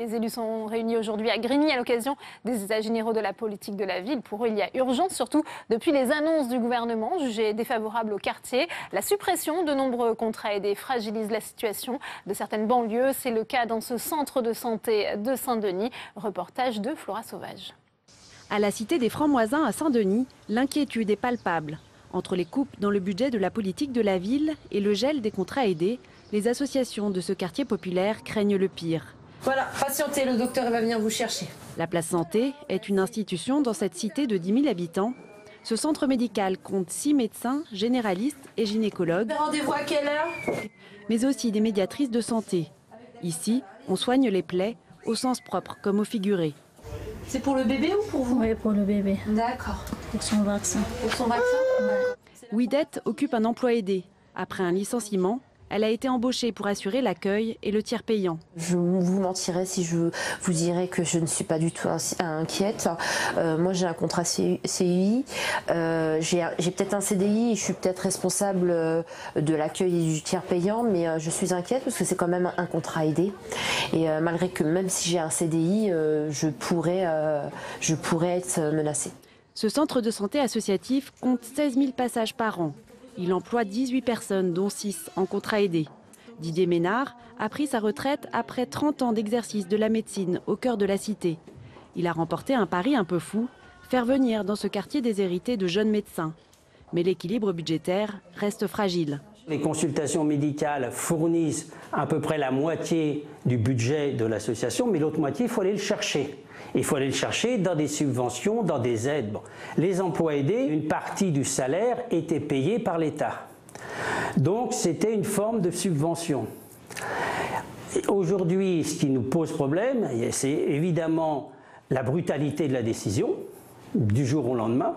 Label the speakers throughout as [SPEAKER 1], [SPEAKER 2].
[SPEAKER 1] Les élus sont réunis aujourd'hui à Grigny à l'occasion des états généraux de la politique de la ville. Pour eux, il y a urgence, surtout depuis les annonces du gouvernement jugées défavorables au quartier. La suppression de nombreux contrats aidés fragilise la situation de certaines banlieues. C'est le cas dans ce centre de santé de Saint-Denis. Reportage de Flora Sauvage.
[SPEAKER 2] À la cité des Francs-Moisins à Saint-Denis, l'inquiétude est palpable. Entre les coupes dans le budget de la politique de la ville et le gel des contrats aidés, les associations de ce quartier populaire craignent le pire.
[SPEAKER 3] Voilà, patientez, le docteur va venir vous chercher.
[SPEAKER 2] La Place Santé est une institution dans cette cité de 10 000 habitants. Ce centre médical compte 6 médecins, généralistes et gynécologues,
[SPEAKER 3] Rendez-vous à quelle heure?
[SPEAKER 2] mais aussi des médiatrices de santé. Ici, on soigne les plaies, au sens propre comme au figuré.
[SPEAKER 3] C'est pour le bébé ou pour vous?
[SPEAKER 4] Oui, pour le bébé.
[SPEAKER 3] D'accord.
[SPEAKER 4] Pour son vaccin.
[SPEAKER 3] Pour son vaccin?
[SPEAKER 4] Ouais.
[SPEAKER 2] Ouidette occupe un emploi aidé. Après un licenciement, elle a été embauchée pour assurer l'accueil et le tiers payant.
[SPEAKER 5] Je vous mentirais si je vous dirais que je ne suis pas du tout inquiète. Moi, j'ai un contrat CUI, j'ai peut-être un CDI et je suis peut-être responsable de l'accueil et du tiers payant, mais je suis inquiète parce que c'est quand même un contrat aidé. Et malgré que même si j'ai un CDI, je pourrais être menacée.
[SPEAKER 2] Ce centre de santé associatif compte 16 000 passages par an. Il emploie 18 personnes, dont 6 en contrat aidé. Didier Ménard a pris sa retraite après 30 ans d'exercice de la médecine au cœur de la cité. Il a remporté un pari un peu fou, faire venir dans ce quartier déshérité de jeunes médecins. Mais l'équilibre budgétaire reste fragile.
[SPEAKER 6] Les consultations médicales fournissent à peu près la moitié du budget de l'association, mais l'autre moitié, il faut aller le chercher. Il faut aller le chercher dans des subventions, dans des aides. Bon. Les emplois aidés, une partie du salaire était payée par l'État. Donc c'était une forme de subvention. Aujourd'hui, ce qui nous pose problème, c'est évidemment la brutalité de la décision, du jour au lendemain.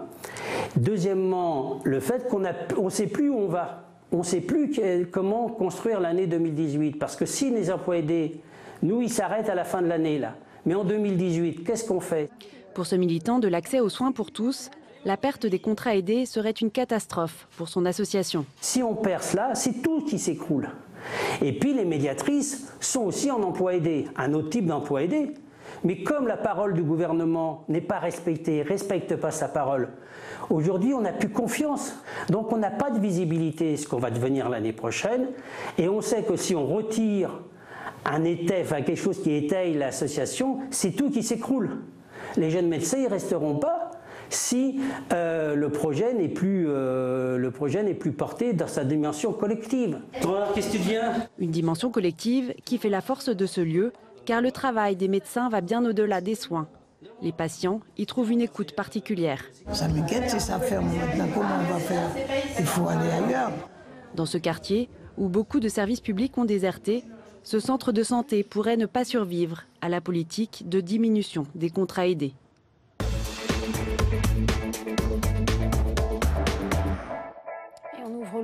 [SPEAKER 6] Deuxièmement, le fait qu'on ne sait plus où on va. On ne sait plus comment construire l'année 2018. Parce que si les emplois aidés, nous, ils s'arrêtent à la fin de l'année, là. Mais en 2018, qu'est-ce qu'on fait?
[SPEAKER 2] Pour ce militant de l'accès aux soins pour tous, la perte des contrats aidés serait une catastrophe pour son association.
[SPEAKER 6] Si on perd cela, c'est tout qui s'écroule. Et puis les médiatrices sont aussi en emploi aidé, un autre type d'emploi aidé. Mais comme la parole du gouvernement n'est pas respectée, ne respecte pas sa parole, aujourd'hui on n'a plus confiance. Donc on n'a pas de visibilité ce qu'on va devenir l'année prochaine. Et on sait que si on retire quelque chose qui étaye l'association, c'est tout qui s'écroule. Les jeunes médecins ne resteront pas si le projet n'est plus porté dans sa dimension collective. Toi, qu'est-ce que tu deviens?
[SPEAKER 2] Une dimension collective qui fait la force de ce lieu, car le travail des médecins va bien au-delà des soins. Les patients y trouvent une écoute particulière.
[SPEAKER 7] Ça m'inquiète si ça ferme maintenant, comment on va faire? Il faut aller ailleurs.
[SPEAKER 2] Dans ce quartier, où beaucoup de services publics ont déserté, ce centre de santé pourrait ne pas survivre à la politique de diminution des contrats aidés.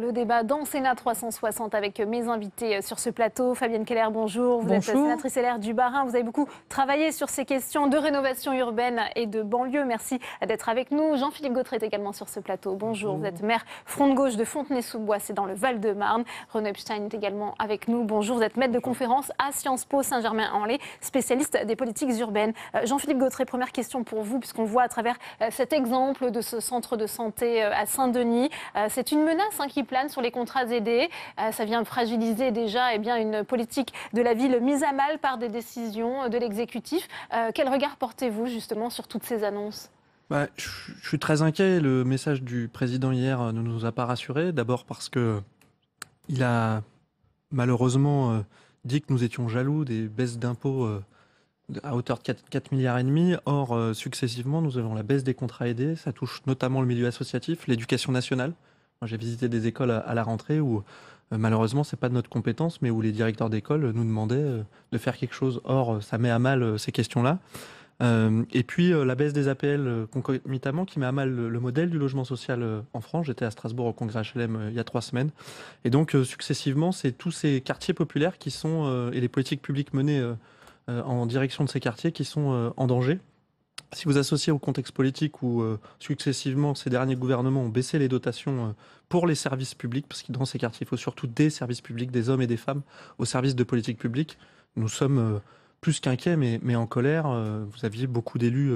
[SPEAKER 1] Le débat dans Sénat 360 avec mes invités sur ce plateau. Fabienne Keller, bonjour. Vous êtes sénatrice LR du Bas-Rhin. Vous avez beaucoup travaillé sur ces questions de rénovation urbaine et de banlieue. Merci d'être avec nous. Jean-Philippe Gautret est également sur ce plateau. Bonjour. Vous êtes maire Front de Gauche de Fontenay-sous-Bois, c'est dans le Val-de-Marne. Renaud Epstein est également avec nous. Bonjour. Vous êtes maître de conférence à Sciences Po Saint-Germain-en-Laye, spécialiste des politiques urbaines. Jean-Philippe Gautret, première question pour vous, puisqu'on voit à travers cet exemple de ce centre de santé à Saint-Denis. C'est une menace qui plane sur les contrats aidés. Ça vient fragiliser déjà une politique de la ville mise à mal par des décisions de l'exécutif. Quel regard portez-vous justement sur toutes ces annonces?
[SPEAKER 8] Je suis très inquiet. Le message du président hier ne nous a pas rassurés. D'abord parce qu'il a malheureusement dit que nous étions jaloux des baisses d'impôts à hauteur de 4,5 milliards. Or, successivement, nous avons la baisse des contrats aidés. Ça touche notamment le milieu associatif, l'éducation nationale. Moi, j'ai visité des écoles à la rentrée où, malheureusement, ce n'est pas de notre compétence, mais où les directeurs d'école nous demandaient de faire quelque chose. Or, ça met à mal ces questions-là. Et puis, la baisse des APL concomitamment qui met à mal le modèle du logement social en France. J'étais à Strasbourg au congrès HLM il y a 3 semaines. Et donc, successivement, c'est tous ces quartiers populaires qui sont, et les politiques publiques menées en direction de ces quartiers qui sont en danger. Si vous associez au contexte politique où successivement ces derniers gouvernements ont baissé les dotations pour les services publics, parce que dans ces quartiers, il faut surtout des services publics, des hommes et des femmes au service de politiques publiques, nous sommes plus qu'inquiet, mais en colère. Vous aviez beaucoup d'élus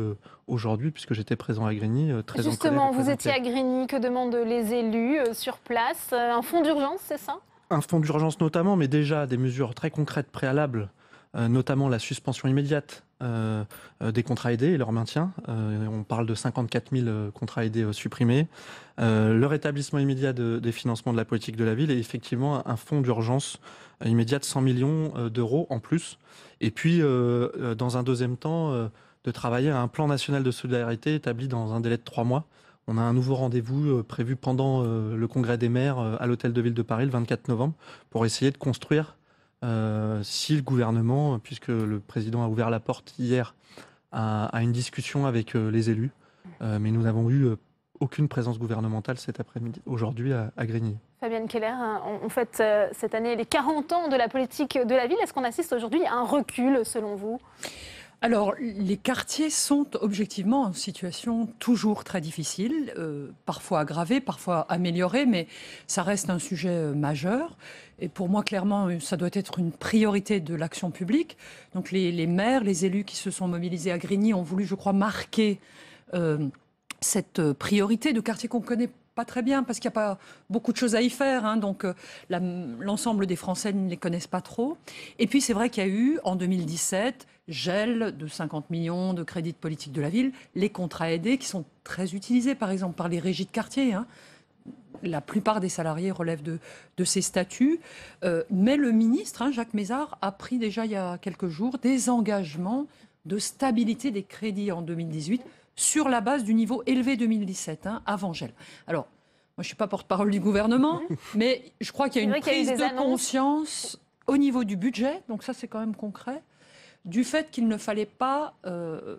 [SPEAKER 8] aujourd'hui, puisque j'étais présent à Grigny, très en colère.
[SPEAKER 1] Justement, vous étiez à Grigny, que demandent les élus sur place? Un fonds d'urgence, c'est ça?
[SPEAKER 8] Un fonds d'urgence notamment, mais déjà des mesures très concrètes préalables, notamment la suspension immédiate des contrats aidés et leur maintien. On parle de 54 000 contrats aidés supprimés. Le rétablissement immédiat des financements de la politique de la ville et effectivement un fonds d'urgence immédiat de 100 millions d'euros en plus. Et puis, dans un deuxième temps, de travailler à un plan national de solidarité établi dans un délai de 3 mois. On a un nouveau rendez-vous prévu pendant le congrès des maires à l'hôtel de ville de Paris le 24 novembre pour essayer de construire, si le gouvernement, puisque le président a ouvert la porte hier à une discussion avec les élus, mais nous n'avons eu aucune présence gouvernementale cet après-midi, aujourd'hui à Grigny.
[SPEAKER 1] Fabienne Keller, on fête cette année les 40 ans de la politique de la ville. Est-ce qu'on assiste aujourd'hui à un recul selon vous ?
[SPEAKER 9] Alors, les quartiers sont objectivement en situation toujours très difficile, parfois aggravée, parfois améliorée, mais ça reste un sujet majeur. Et pour moi, clairement, ça doit être une priorité de l'action publique. Donc les maires, les élus qui se sont mobilisés à Grigny ont voulu, je crois, marquer cette priorité de quartier qu'on connaît pas très bien, parce qu'il n'y a pas beaucoup de choses à y faire, hein, donc l'ensemble des Français ne les connaissent pas trop. Et puis c'est vrai qu'il y a eu, en 2017, gel de 50 millions de crédits de politique de la ville, les contrats aidés qui sont très utilisés, par exemple, par les régies de quartier. Hein. La plupart des salariés relèvent de ces statuts. Mais le ministre, Jacques Mézard, a pris déjà il y a quelques jours des engagements de stabilité des crédits en 2018, sur la base du niveau élevé 2017, avant gel. Alors, moi je ne suis pas porte-parole du gouvernement, mais je crois qu'il y a une prise de conscience au niveau du budget, donc ça c'est quand même concret, du fait qu'il ne fallait pas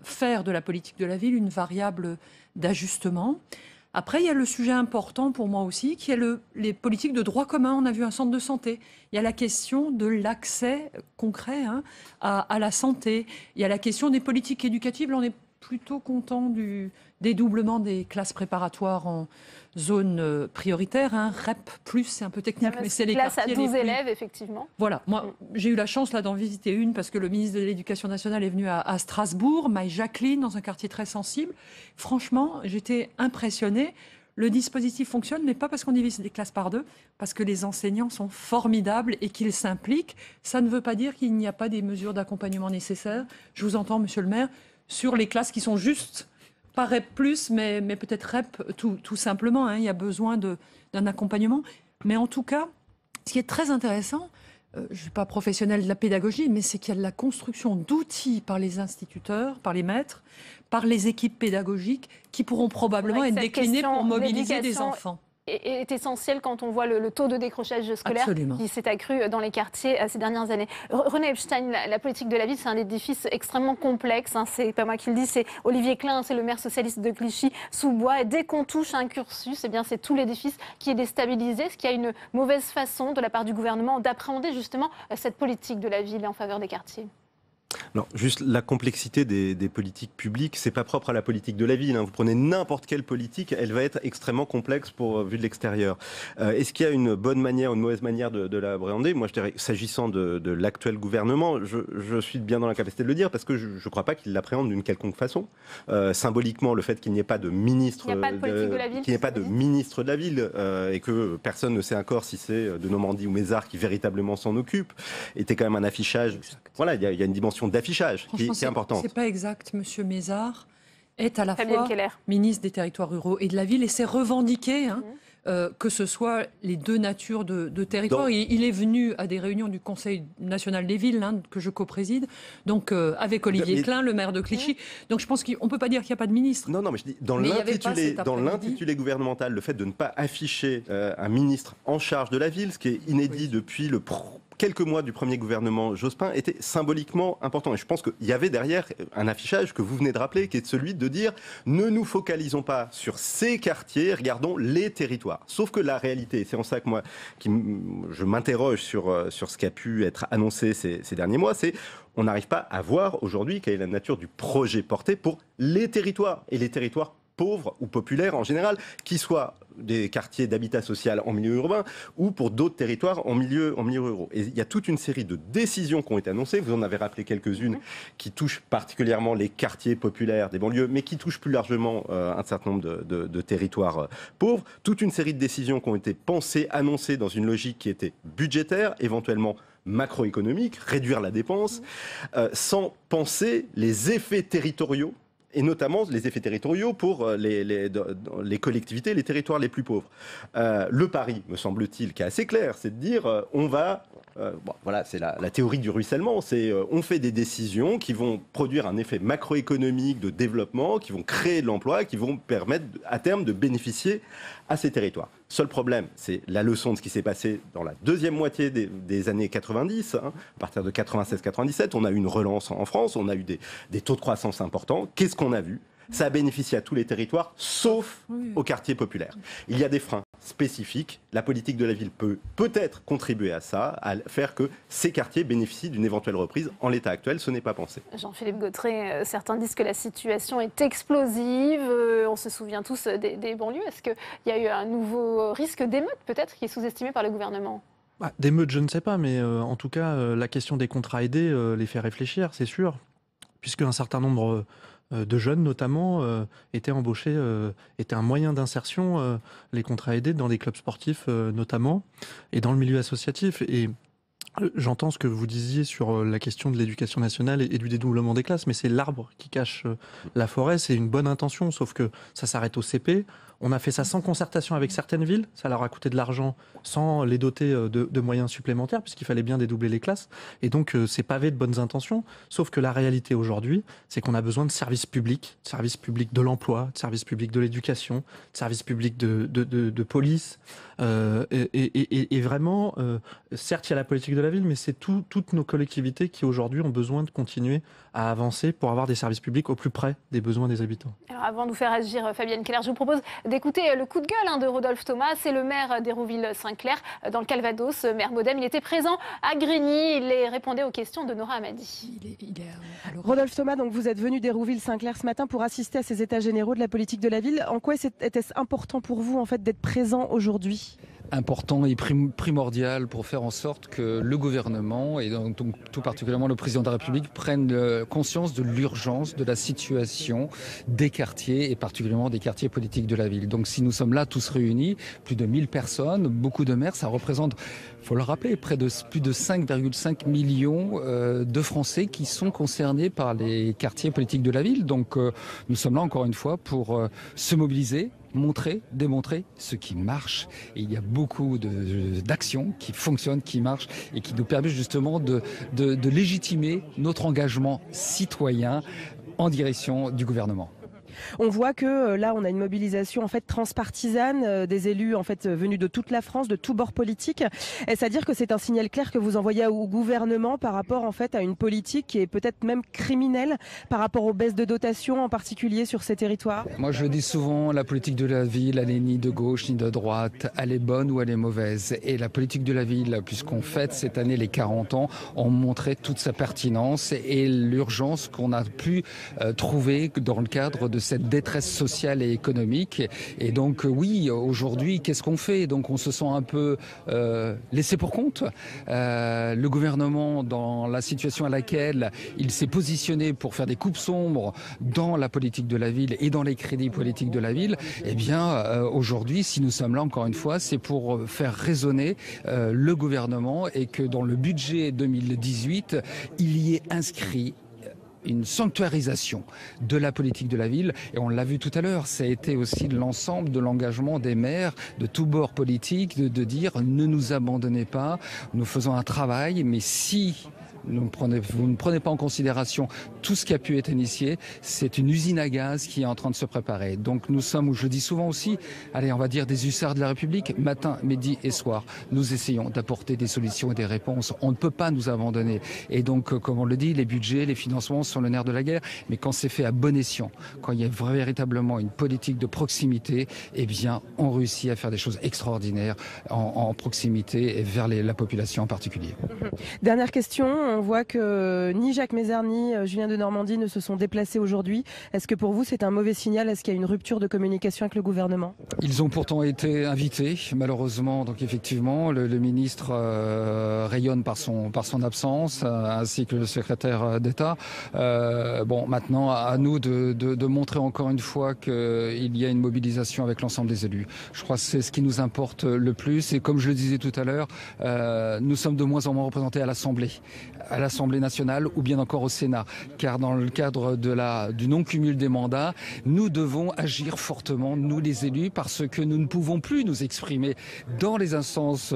[SPEAKER 9] faire de la politique de la ville une variable d'ajustement. Après, il y a le sujet important pour moi aussi, qui est les politiques de droit commun. On a vu un centre de santé. Il y a la question de l'accès concret à la santé. Il y a la question des politiques éducatives. Là, on est plutôt content du dédoublement des classes préparatoires en zone prioritaire. REP+, c'est un peu technique, mais c'est les quartiers
[SPEAKER 1] à 12 élèves, effectivement.
[SPEAKER 9] Voilà, moi j'ai eu la chance là d'en visiter une parce que le ministre de l'Éducation nationale est venu à Strasbourg, Maille-Jacqueline, dans un quartier très sensible. Franchement, j'étais impressionnée. Le dispositif fonctionne, mais pas parce qu'on divise les classes par deux, parce que les enseignants sont formidables et qu'ils s'impliquent. Ça ne veut pas dire qu'il n'y a pas des mesures d'accompagnement nécessaires. Je vous entends, monsieur le maire, sur les classes qui sont juste, pas REP+, mais peut-être REP tout simplement. Il y a besoin d'un accompagnement. Mais en tout cas, ce qui est très intéressant, je ne suis pas professionnelle de la pédagogie, mais c'est qu'il y a de la construction d'outils par les instituteurs, par les maîtres, par les équipes pédagogiques, qui pourront probablement être déclinés pour mobiliser des enfants.
[SPEAKER 1] Est essentiel quand on voit le taux de décrochage scolaire Absolument. Qui s'est accru dans les quartiers ces dernières années. René Epstein, la politique de la ville, c'est un édifice extrêmement complexe. C'est pas moi qui le dis, c'est Olivier Klein, c'est le maire socialiste de Clichy-sous-Bois. Et dès qu'on touche à un cursus, c'est tout l'édifice qui est déstabilisé. Est-ce qu'il y a une mauvaise façon de la part du gouvernement d'appréhender justement cette politique de la ville en faveur des quartiers ?
[SPEAKER 10] Alors, juste la complexité des politiques publiques, c'est pas propre à la politique de la ville. Vous prenez n'importe quelle politique, elle va être extrêmement complexe vu de l'extérieur. Est-ce qu'il y a une bonne manière ou une mauvaise manière de l'appréhender ? Moi, je dirais, s'agissant de l'actuel gouvernement, je suis bien dans la capacité de le dire parce que je ne crois pas qu'il l'appréhende d'une quelconque façon. Symboliquement, le fait qu'il n'y ait pas de ministre, ministre de la ville et que personne ne sait encore si c'est de Normandie ou Mézard qui véritablement s'en occupe, était quand même un affichage. Voilà, il y a une dimension d'affichage qui est importante.
[SPEAKER 9] C'est pas exact. Monsieur Mézard est à la fois ministre des Territoires ruraux et de la ville et c'est revendiqué que ce soit les deux natures de territoire. Il est venu à des réunions du Conseil national des villes que je co-préside, donc avec Olivier Klein, le maire de Clichy. Donc je pense qu'on ne peut pas dire qu'il n'y a pas de ministre.
[SPEAKER 10] Non, mais je dis, dans l'intitulé gouvernemental, le fait de ne pas afficher un ministre en charge de la ville, ce qui est inédit depuis quelques mois du premier gouvernement Jospin, était symboliquement important. Et je pense qu'il y avait derrière un affichage que vous venez de rappeler, qui est celui de dire « ne nous focalisons pas sur ces quartiers, regardons les territoires ». Sauf que la réalité, c'est en ça que moi, je m'interroge sur ce qui a pu être annoncé ces derniers mois, c'est on n'arrive pas à voir aujourd'hui quelle est la nature du projet porté pour les territoires, et les territoires pauvres ou populaires en général, qui soient des quartiers d'habitat social en milieu urbain ou pour d'autres territoires en milieu ruraux. Et il y a toute une série de décisions qui ont été annoncées, vous en avez rappelé quelques-unes, qui touchent particulièrement les quartiers populaires des banlieues, mais qui touchent plus largement un certain nombre de territoires pauvres. Toute une série de décisions qui ont été pensées, annoncées dans une logique qui était budgétaire, éventuellement macroéconomique, réduire la dépense, sans penser les effets territoriaux, et notamment les effets territoriaux pour les collectivités, les territoires les plus pauvres. Le pari, me semble-t-il, qui est assez clair, c'est de dire on va... voilà, c'est la théorie du ruissellement, c'est on fait des décisions qui vont produire un effet macroéconomique de développement, qui vont créer de l'emploi, qui vont permettre à terme de bénéficier à ces territoires. Seul problème, c'est la leçon de ce qui s'est passé dans la deuxième moitié des années 90, à partir de 96-97, on a eu une relance en France, on a eu des taux de croissance importants. Qu'est-ce qu'on a vu ? Ça a bénéficié à tous les territoires, sauf aux quartiers populaires. Il y a des freins spécifiques. La politique de la ville peut peut-être contribuer à ça, à faire que ces quartiers bénéficient d'une éventuelle reprise. En l'état actuel, ce n'est pas pensé.
[SPEAKER 1] Jean-Philippe Gautret, certains disent que la situation est explosive. On se souvient tous des banlieues. Est-ce qu'il y a eu un nouveau risque d'émeute, peut-être, qui est sous-estimé par le gouvernement ?
[SPEAKER 8] D'émeute, je ne sais pas, mais en tout cas, la question des contrats aidés les fait réfléchir, c'est sûr, puisque un certain nombre de jeunes, notamment, étaient embauchés, étaient un moyen d'insertion, les contrats aidés, dans des clubs sportifs, notamment, et dans le milieu associatif. Et j'entends ce que vous disiez sur la question de l'éducation nationale et du dédoublement des classes, mais c'est l'arbre qui cache la forêt. C'est une bonne intention, sauf que ça s'arrête au CP. On a fait ça sans concertation avec certaines villes. Ça leur a coûté de l'argent sans les doter de moyens supplémentaires, puisqu'il fallait bien dédoubler les classes. Et donc, c'est pavé de bonnes intentions. Sauf que la réalité aujourd'hui, c'est qu'on a besoin de services publics de l'emploi, de services publics de l'éducation, de services publics de police. Et vraiment, certes, il y a la politique de la ville, mais c'est toutes nos collectivités qui aujourd'hui ont besoin de continuer à avancer pour avoir des services publics au plus près des besoins des habitants.
[SPEAKER 1] Alors avant de vous faire agir, Fabienne Keller, je vous propose d'écouter le coup de gueule de Rodolphe Thomas. C'est le maire d'Hérouville-Saint-Clair, dans le Calvados, maire Modem. Il était présent à Grigny. Il répondait aux questions de Nora Hamadi.
[SPEAKER 11] Rodolphe Thomas, donc vous êtes venu d'Hérouville-Saint-Clair ce matin pour assister à ces états généraux de la politique de la ville. En quoi était-ce important pour vous en fait d'être présent aujourd'hui ?
[SPEAKER 12] Important et primordial pour faire en sorte que le gouvernement et donc tout particulièrement le président de la République prennent conscience de l'urgence de la situation des quartiers et particulièrement des quartiers politiques de la ville. Donc si nous sommes là tous réunis, plus de 1000 personnes, beaucoup de maires, ça représente, il faut le rappeler, plus de 5,5 millions de Français qui sont concernés par les quartiers politiques de la ville. Donc nous sommes là encore une fois pour se mobiliser, démontrer ce qui marche. Et il y a beaucoup d'actions qui fonctionnent, qui marchent et qui nous permettent justement de légitimer notre engagement citoyen en direction du gouvernement.
[SPEAKER 11] On voit que là, on a une mobilisation en fait transpartisane des élus en fait venus de toute la France, de tous bords politiques. Est-ce à dire que c'est un signal clair que vous envoyez au gouvernement par rapport en fait à une politique qui est peut-être même criminelle par rapport aux baisses de dotation, en particulier sur ces territoires ?
[SPEAKER 12] Moi, je dis souvent, la politique de la ville, elle n'est ni de gauche ni de droite, elle est bonne ou elle est mauvaise. Et la politique de la ville, puisqu'on fête cette année les 40 ans, ont montré toute sa pertinence et l'urgence qu'on a pu trouver dans le cadre de cette détresse sociale et économique. Et donc oui, aujourd'hui, qu'est-ce qu'on fait ? Donc on se sent un peu laissé pour compte. Le gouvernement, dans la situation à laquelle il s'est positionné pour faire des coupes sombres dans la politique de la ville et dans les crédits politiques de la ville, eh bien aujourd'hui, si nous sommes là encore une fois, c'est pour faire résonner le gouvernement et que dans le budget 2018, il y ait inscrit une sanctuarisation de la politique de la ville. Et on l'a vu tout à l'heure, ça a été aussi l'ensemble de l'engagement des maires de tous bords politiques de dire ne nous abandonnez pas, nous faisons un travail, mais si vous ne prenez pas en considération tout ce qui a pu être initié, c'est une usine à gaz qui est en train de se préparer. Donc nous sommes, je dis souvent aussi, allez, on va dire des hussards de la République, matin, midi et soir. Nous essayons d'apporter des solutions et des réponses. On ne peut pas nous abandonner. Et donc, comme on le dit, les budgets, les financements sont le nerf de la guerre. Mais quand c'est fait à bon escient, quand il y a véritablement une politique de proximité, eh bien, on réussit à faire des choses extraordinaires en proximité et vers la population en particulier.
[SPEAKER 11] Dernière question. On voit que ni Jacques Mézard ni Julien Denormandie ne se sont déplacés aujourd'hui. Est-ce que pour vous c'est un mauvais signal? Est-ce qu'il y a une rupture de communication avec le gouvernement?
[SPEAKER 12] Ils ont pourtant été invités, malheureusement. Donc effectivement, le ministre rayonne par son absence, ainsi que le secrétaire d'État. Bon, maintenant, à nous de montrer encore une fois qu'il y a une mobilisation avec l'ensemble des élus. Je crois que c'est ce qui nous importe le plus. Et comme je le disais tout à l'heure, nous sommes de moins en moins représentés à l'Assemblée nationale ou bien encore au Sénat. Car dans le cadre du non-cumul des mandats, nous devons agir fortement, nous les élus, parce que nous ne pouvons plus nous exprimer dans les instances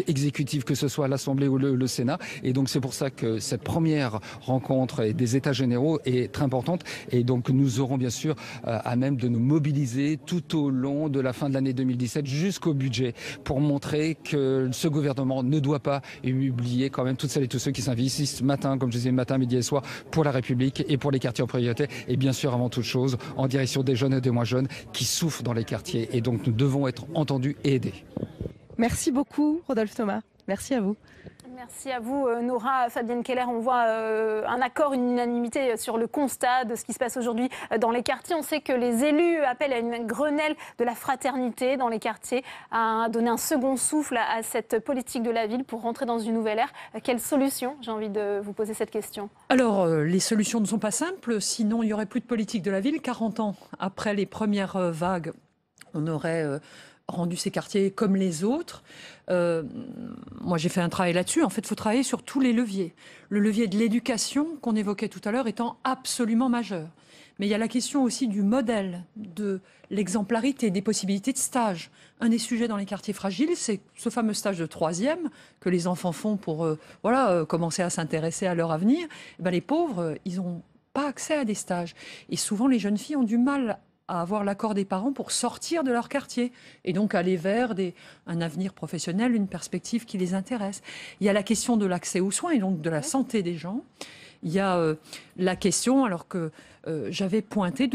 [SPEAKER 12] exécutives, que ce soit l'Assemblée ou le Sénat. Et donc c'est pour ça que cette première rencontre des États généraux est très importante. Et donc nous aurons bien sûr à même de nous mobiliser tout au long de la fin de l'année 2017 jusqu'au budget pour montrer que ce gouvernement ne doit pas oublier quand même toutes celles et tous ceux qui s'investissent matin, comme je disais, matin, midi et soir pour la République et pour les quartiers en priorité. Et bien sûr, avant toute chose, en direction des jeunes et des moins jeunes qui souffrent dans les quartiers. Et donc nous devons être entendus et aidés.
[SPEAKER 11] Merci beaucoup, Rodolphe Thomas. Merci à vous.
[SPEAKER 1] Merci à vous, Nora. Fabienne Keller, on voit un accord, une unanimité sur le constat de ce qui se passe aujourd'hui dans les quartiers. On sait que les élus appellent à une Grenelle de la fraternité dans les quartiers, à donner un second souffle à cette politique de la ville pour rentrer dans une nouvelle ère. Quelle solution? J'ai envie de vous poser cette question.
[SPEAKER 9] Alors, les solutions ne sont pas simples, sinon il n'y aurait plus de politique de la ville. 40 ans après les premières vagues, on aurait rendu ces quartiers comme les autres. Moi, j'ai fait un travail là-dessus. En fait, il faut travailler sur tous les leviers. Le levier de l'éducation, qu'on évoquait tout à l'heure, étant absolument majeur. Mais il y a la question aussi du modèle, de l'exemplarité, des possibilités de stage. Un des sujets dans les quartiers fragiles, c'est ce fameux stage de 3e que les enfants font pour commencer à s'intéresser à leur avenir. Et ben, les pauvres, ils n'ont pas accès à des stages. Et souvent, les jeunes filles ont du mal à avoir l'accord des parents pour sortir de leur quartier et donc aller vers un avenir professionnel, une perspective qui les intéresse. Il y a la question de l'accès aux soins et donc de la santé des gens. Il y a la question, alors que j'avais pointé,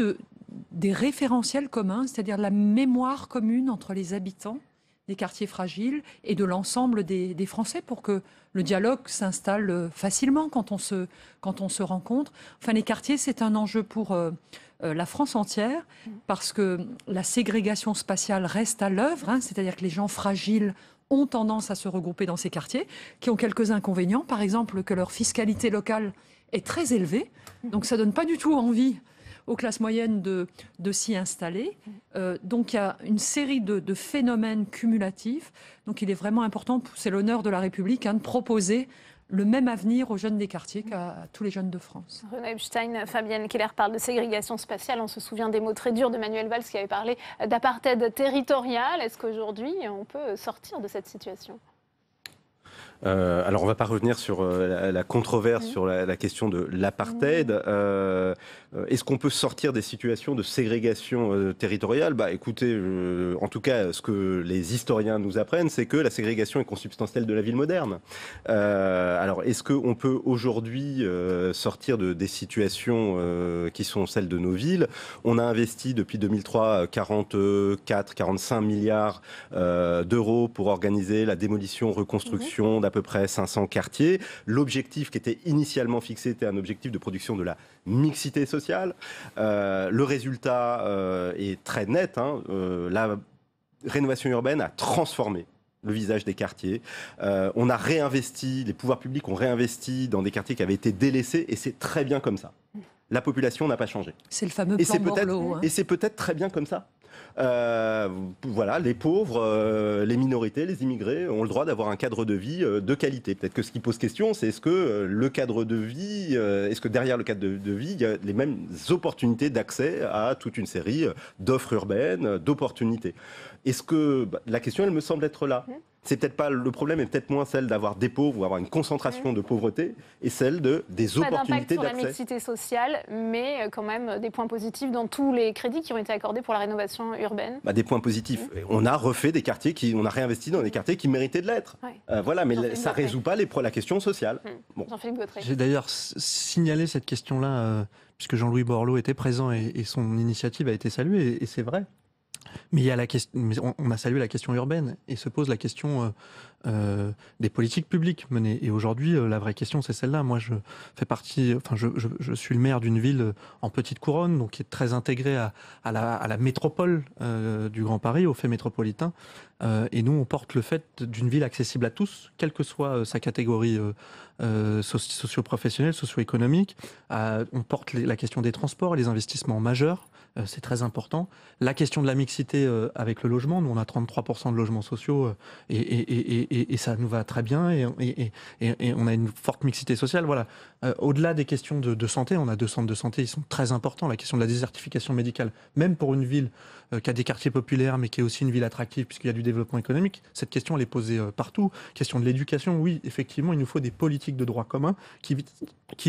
[SPEAKER 9] des référentiels communs, c'est-à-dire la mémoire commune entre les habitants des quartiers fragiles et de l'ensemble des Français pour que le dialogue s'installe facilement quand on se rencontre. Enfin, les quartiers, c'est un enjeu pour la France entière, parce que la ségrégation spatiale reste à l'œuvre, c'est-à-dire que les gens fragiles ont tendance à se regrouper dans ces quartiers, qui ont quelques inconvénients, par exemple que leur fiscalité locale est très élevée, donc ça ne donne pas du tout envie aux classes moyennes de s'y installer. Donc il y a une série de phénomènes cumulatifs, donc il est vraiment important, c'est l'honneur de la République, de proposer le même avenir aux jeunes des quartiers qu'à tous les jeunes de France.
[SPEAKER 1] Renaud Epstein, Fabienne Keller parle de ségrégation spatiale. On se souvient des mots très durs de Manuel Valls qui avait parlé d'apartheid territorial. Est-ce qu'aujourd'hui, on peut sortir de cette situation ?
[SPEAKER 10] Alors on ne va pas revenir sur la controverse sur la question de l'apartheid. Est-ce qu'on peut sortir des situations de ségrégation territoriale ? Écoutez, en tout cas, ce que les historiens nous apprennent, c'est que la ségrégation est consubstantielle de la ville moderne. Alors, est-ce qu'on peut aujourd'hui sortir des situations qui sont celles de nos villes ? On a investi depuis 2003 44-45 milliards d'euros pour organiser la démolition, reconstruction d'à peu près 500 quartiers. L'objectif qui était initialement fixé était un objectif de production de la mixité sociale. Le résultat est très net. La rénovation urbaine a transformé le visage des quartiers. On a réinvesti, les pouvoirs publics ont réinvesti dans des quartiers qui avaient été délaissés et c'est très bien comme ça. La population n'a pas changé.
[SPEAKER 9] C'est le fameux plan Borloo.
[SPEAKER 10] Et c'est peut-être très bien comme ça. Voilà, les pauvres, les minorités, les immigrés ont le droit d'avoir un cadre de vie de qualité. Peut-être que ce qui pose question, c'est est-ce que le cadre de vie, est-ce que derrière le cadre de vie, il y a les mêmes opportunités d'accès à toute une série d'offres urbaines, d'opportunités. Est-ce que la question, elle me semble être là. C'est peut-être pas le problème, est peut-être moins celle d'avoir des pauvres ou avoir une concentration de pauvreté, et celle des opportunités d'accès.
[SPEAKER 1] Pas d'impact sur la mixité sociale, mais quand même des points positifs dans tous les crédits qui ont été accordés pour la rénovation urbaine.
[SPEAKER 10] Des points positifs. On a refait des quartiers, on a réinvesti dans des quartiers qui méritaient de l'être. Voilà, mais ça ne résout pas la question sociale.
[SPEAKER 1] Bon.
[SPEAKER 8] J'ai d'ailleurs signalé cette question-là, puisque Jean-Louis Borloo était présent et son initiative a été saluée, et c'est vrai. Mais il y a la question, on a salué la question urbaine et se pose la question des politiques publiques menées. Et aujourd'hui, la vraie question, c'est celle-là. Moi, je fais partie, enfin, je suis le maire d'une ville en petite couronne, donc qui est très intégrée à la métropole du Grand Paris, au fait métropolitain. Et nous, on porte le fait d'une ville accessible à tous, quelle que soit sa catégorie socio-professionnelle, socio-économique. On porte la question des transports, les investissements majeurs. C'est très important. La question de la mixité avec le logement, nous on a 33% de logements sociaux et ça nous va très bien et on a une forte mixité sociale. Voilà. Au-delà des questions de santé, on a 2 centres de santé, ils sont très importants. La question de la désertification médicale, même pour une ville qui a des quartiers populaires mais qui est aussi une ville attractive puisqu'il y a du développement économique, cette question elle est posée partout. Question de l'éducation, oui, effectivement, il nous faut des politiques de droit commun qui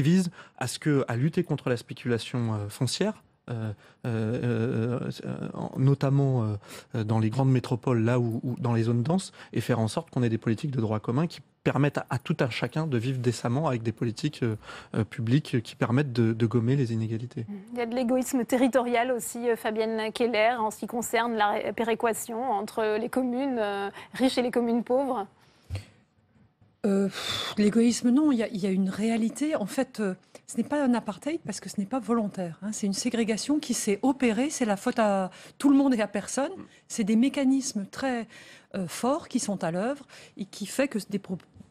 [SPEAKER 8] visent à lutter contre la spéculation foncière. Notamment dans les grandes métropoles, là où dans les zones denses, et faire en sorte qu'on ait des politiques de droit commun qui permettent à tout un chacun de vivre décemment avec des politiques publiques qui permettent de gommer les inégalités.
[SPEAKER 1] Il y a de l'égoïsme territorial aussi, Fabienne Keller, en ce qui concerne la péréquation entre les communes riches et les communes pauvres.
[SPEAKER 9] L'égoïsme, non, il y a une réalité. En fait, ce n'est pas un apartheid parce que ce n'est pas volontaire. Hein. C'est une ségrégation qui s'est opérée. C'est la faute à tout le monde et à personne. C'est des mécanismes très forts qui sont à l'œuvre et qui fait que des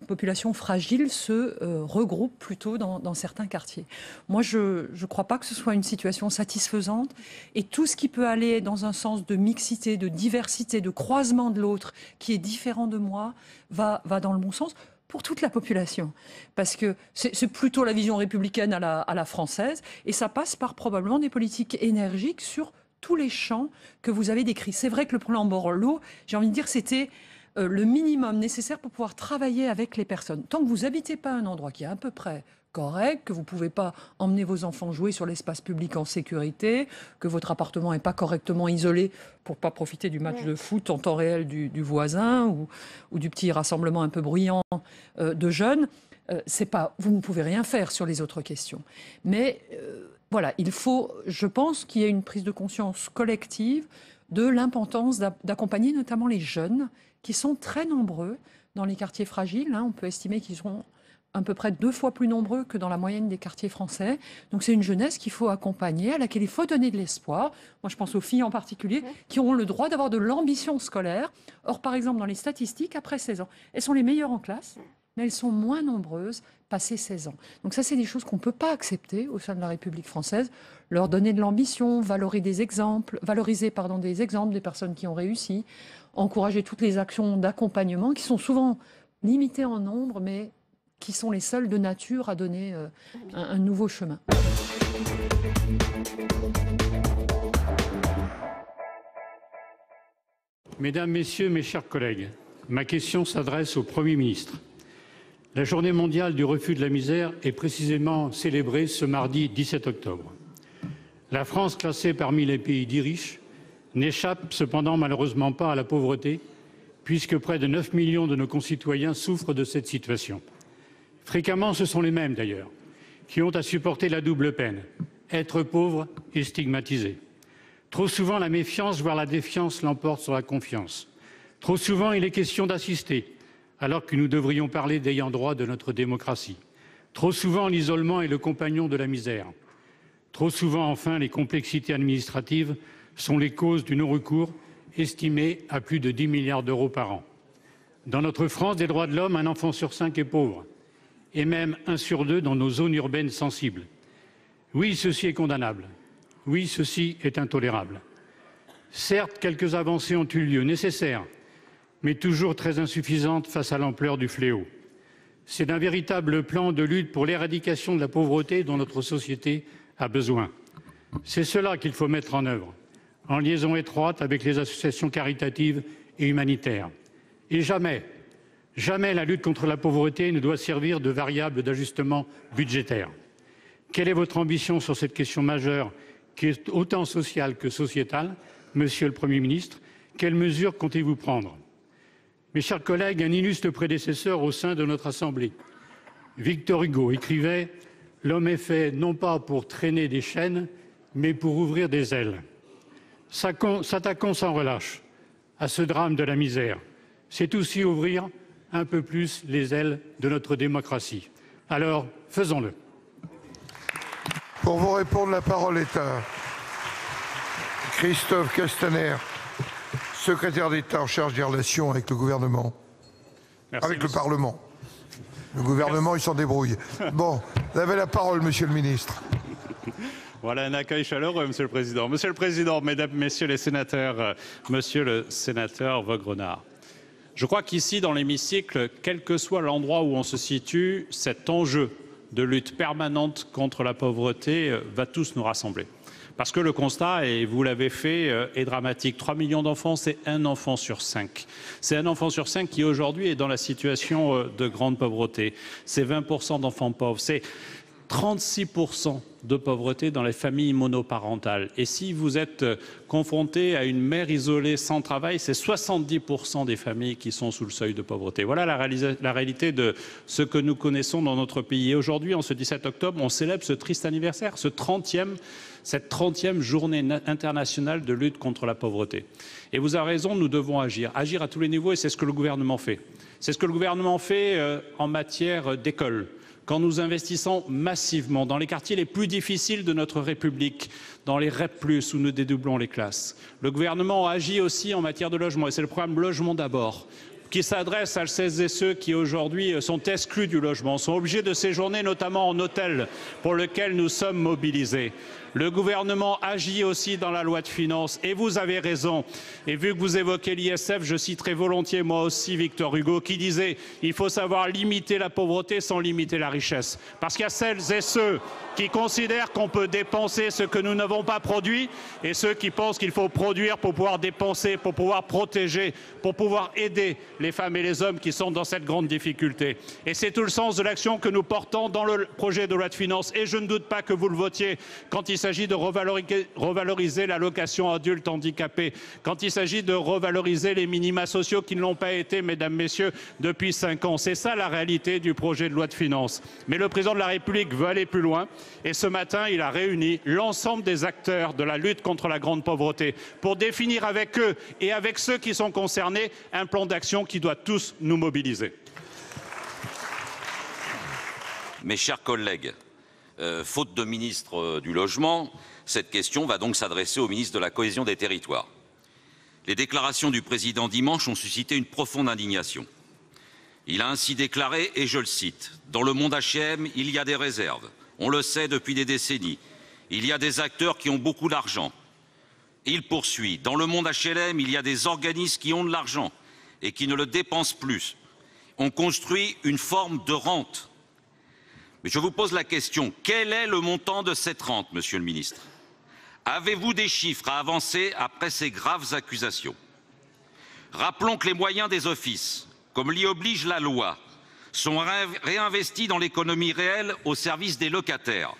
[SPEAKER 9] populations fragiles se regroupent plutôt dans certains quartiers. Moi, je ne crois pas que ce soit une situation satisfaisante. Et tout ce qui peut aller dans un sens de mixité, de diversité, de croisement de l'autre, qui est différent de moi, va dans le bon sens. Pour toute la population, parce que c'est plutôt la vision républicaine à la française, et ça passe par probablement des politiques énergiques sur tous les champs que vous avez décrits. C'est vrai que le plan Borloo, j'ai envie de dire, c'était le minimum nécessaire pour pouvoir travailler avec les personnes. Tant que vous n'habitez pas un endroit qui est à peu près correct, que vous ne pouvez pas emmener vos enfants jouer sur l'espace public en sécurité, que votre appartement n'est pas correctement isolé pour ne pas profiter du match de foot en temps réel du voisin ou du petit rassemblement un peu bruyant de jeunes, vous ne pouvez rien faire sur les autres questions. Mais voilà, il faut, je pense, qu'il y ait une prise de conscience collective de l'importance d'accompagner notamment les jeunes qui sont très nombreux dans les quartiers fragiles. Hein, on peut estimer qu'ils sont à peu près 2 fois plus nombreux que dans la moyenne des quartiers français. Donc c'est une jeunesse qu'il faut accompagner, à laquelle il faut donner de l'espoir. Moi je pense aux filles en particulier, qui auront le droit d'avoir de l'ambition scolaire. Or par exemple dans les statistiques, après 16 ans, elles sont les meilleures en classe, mais elles sont moins nombreuses passé 16 ans. Donc ça c'est des choses qu'on ne peut pas accepter au sein de la République française. Leur donner de l'ambition, valoriser des exemples des personnes qui ont réussi, encourager toutes les actions d'accompagnement qui sont souvent limitées en nombre, mais qui sont les seuls de nature à donner un nouveau chemin.
[SPEAKER 13] Mesdames, Messieurs, mes chers collègues, ma question s'adresse au Premier ministre. La journée mondiale du refus de la misère est précisément célébrée ce mardi 17 octobre. La France, classée parmi les pays dits riches, n'échappe cependant malheureusement pas à la pauvreté, puisque près de 9 millions de nos concitoyens souffrent de cette situation. Fréquemment, ce sont les mêmes d'ailleurs, qui ont à supporter la double peine, être pauvres et stigmatisés. Trop souvent, la méfiance, voire la défiance l'emporte sur la confiance. Trop souvent, il est question d'assister, alors que nous devrions parler d'ayant droit de notre démocratie. Trop souvent, l'isolement est le compagnon de la misère. Trop souvent, enfin, les complexités administratives sont les causes du non-recours, estimé à plus de 10 milliards d'euros par an. Dans notre France des droits de l'homme, un enfant sur 5 est pauvre, et même 1 sur 2 dans nos zones urbaines sensibles. Oui, ceci est condamnable. Oui, ceci est intolérable. Certes, quelques avancées ont eu lieu, nécessaires, mais toujours très insuffisantes face à l'ampleur du fléau. C'est d'un véritable plan de lutte pour l'éradication de la pauvreté dont notre société a besoin. C'est cela qu'il faut mettre en œuvre, en liaison étroite avec les associations caritatives et humanitaires. Et jamais la lutte contre la pauvreté ne doit servir de variable d'ajustement budgétaire. Quelle est votre ambition sur cette question majeure qui est autant sociale que sociétale, Monsieur le Premier ministre? Quelles mesures comptez-vous prendre? Mes chers collègues, un illustre prédécesseur au sein de notre Assemblée, Victor Hugo, écrivait « L'homme est fait non pas pour traîner des chaînes, mais pour ouvrir des ailes ». S'attaquons sans relâche à ce drame de la misère, c'est aussi ouvrir un peu plus les ailes de notre démocratie. Alors, faisons-le.
[SPEAKER 14] Pour vous répondre, la parole est à Christophe Castaner, secrétaire d'État en charge des relations avec le gouvernement, avec le Parlement. Le gouvernement, il s'en débrouille. Bon, vous avez la parole, monsieur le ministre.
[SPEAKER 15] Voilà un accueil chaleureux, Monsieur le Président. Monsieur le Président, Mesdames, Messieurs les sénateurs, Monsieur le sénateur Vaugrenard, je crois qu'ici, dans l'hémicycle, quel que soit l'endroit où on se situe, cet enjeu de lutte permanente contre la pauvreté va tous nous rassembler. Parce que le constat, et vous l'avez fait, est dramatique. 3 millions d'enfants, c'est un enfant sur 5. C'est un enfant sur 5 qui aujourd'hui est dans la situation de grande pauvreté. C'est 20% d'enfants pauvres. C'est 36% de pauvreté dans les familles monoparentales. Et si vous êtes confronté à une mère isolée sans travail, c'est 70% des familles qui sont sous le seuil de pauvreté. Voilà la réalité de ce que nous connaissons dans notre pays. Et aujourd'hui, en ce 17 octobre, on célèbre ce triste anniversaire, cette 30e journée internationale de lutte contre la pauvreté. Et vous avez raison, nous devons agir à tous les niveaux, et c'est ce que le gouvernement fait. C'est ce que le gouvernement fait en matière d'école. Quand nous investissons massivement dans les quartiers les plus difficiles de notre République, dans les REP+, où nous dédoublons les classes. Le gouvernement agit aussi en matière de logement, et c'est le programme Logement d'abord, qui s'adresse à celles et ceux qui aujourd'hui sont exclus du logement, sont obligés de séjourner notamment en hôtel, pour lequel nous sommes mobilisés. Le gouvernement agit aussi dans la loi de finances, et vous avez raison. Et vu que vous évoquez l'ISF, je citerai volontiers moi aussi Victor Hugo qui disait « Il faut savoir limiter la pauvreté sans limiter la richesse ». Parce qu'il y a celles et ceux qui considèrent qu'on peut dépenser ce que nous n'avons pas produit, et ceux qui pensent qu'il faut produire pour pouvoir dépenser, pour pouvoir protéger, pour pouvoir aider les femmes et les hommes qui sont dans cette grande difficulté. Et c'est tout le sens de l'action que nous portons dans le projet de loi de finances. Et je ne doute pas que vous le votiez quand il s'agit de revaloriser l'allocation adulte handicapé, quand il s'agit de revaloriser les minima sociaux qui ne l'ont pas été, mesdames, messieurs, depuis 5 ans. C'est ça la réalité du projet de loi de finances. Mais le président de la République veut aller plus loin, et ce matin, il a réuni l'ensemble des acteurs de la lutte contre la grande pauvreté pour définir avec eux et avec ceux qui sont concernés un plan d'action qui doit tous nous mobiliser.
[SPEAKER 16] Mes chers collègues, faute de ministre du Logement, cette question va donc s'adresser au ministre de la Cohésion des Territoires. Les déclarations du président dimanche ont suscité une profonde indignation. Il a ainsi déclaré, et je le cite, « Dans le monde HLM, il y a des réserves. On le sait depuis des décennies. Il y a des acteurs qui ont beaucoup d'argent. » Il poursuit, « Dans le monde HLM, il y a des organismes qui ont de l'argent et qui ne le dépensent plus. On construit une forme de rente. » Mais je vous pose la question, quel est le montant de cette rente, monsieur le ministre? Avez-vous des chiffres à avancer après ces graves accusations? Rappelons que les moyens des offices, comme l'y oblige la loi, sont réinvestis dans l'économie réelle au service des locataires,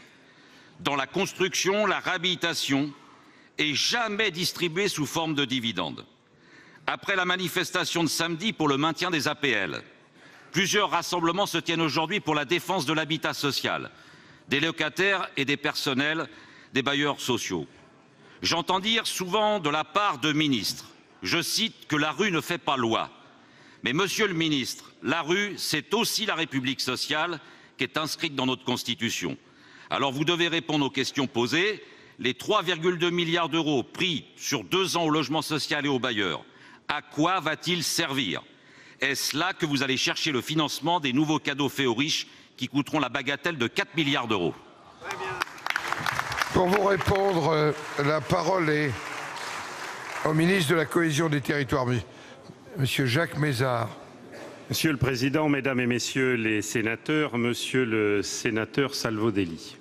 [SPEAKER 16] dans la construction, la réhabilitation, et jamais distribués sous forme de dividendes. Après la manifestation de samedi pour le maintien des APL, plusieurs rassemblements se tiennent aujourd'hui pour la défense de l'habitat social, des locataires et des personnels, des bailleurs sociaux. J'entends dire souvent de la part de ministres, je cite, que la rue ne fait pas loi. Mais monsieur le ministre, la rue, c'est aussi la République sociale qui est inscrite dans notre Constitution. Alors vous devez répondre aux questions posées. Les 3,2 milliards d'euros pris sur 2 ans au logement social et aux bailleurs, à quoi va-t-il servir? Est-ce là que vous allez chercher le financement des nouveaux cadeaux faits aux riches qui coûteront la bagatelle de 4 milliards d'euros?
[SPEAKER 14] Pour vous répondre, la parole est au ministre de la Cohésion des Territoires, monsieur Jacques Mézard.
[SPEAKER 13] Monsieur le Président, Mesdames et Messieurs les sénateurs, Monsieur le sénateur Salvodelli.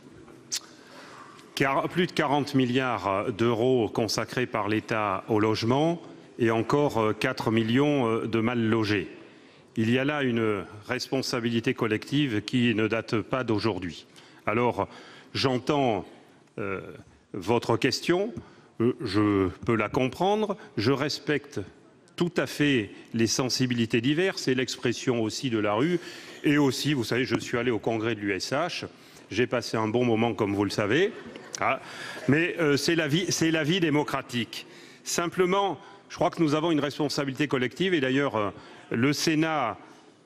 [SPEAKER 13] Plus de 40 milliards d'euros consacrés par l'État au logement et encore 4 millions de mal logés. Il y a là une responsabilité collective qui ne date pas d'aujourd'hui. Alors, j'entends votre question, je peux la comprendre, je respecte tout à fait les sensibilités diverses et l'expression aussi de la rue. Et aussi, vous savez, je suis allé au congrès de l'USH, j'ai passé un bon moment comme vous le savez.
[SPEAKER 17] Ah, mais c'est la vie démocratique. Simplement, je crois que nous avons une responsabilité collective et d'ailleurs le Sénat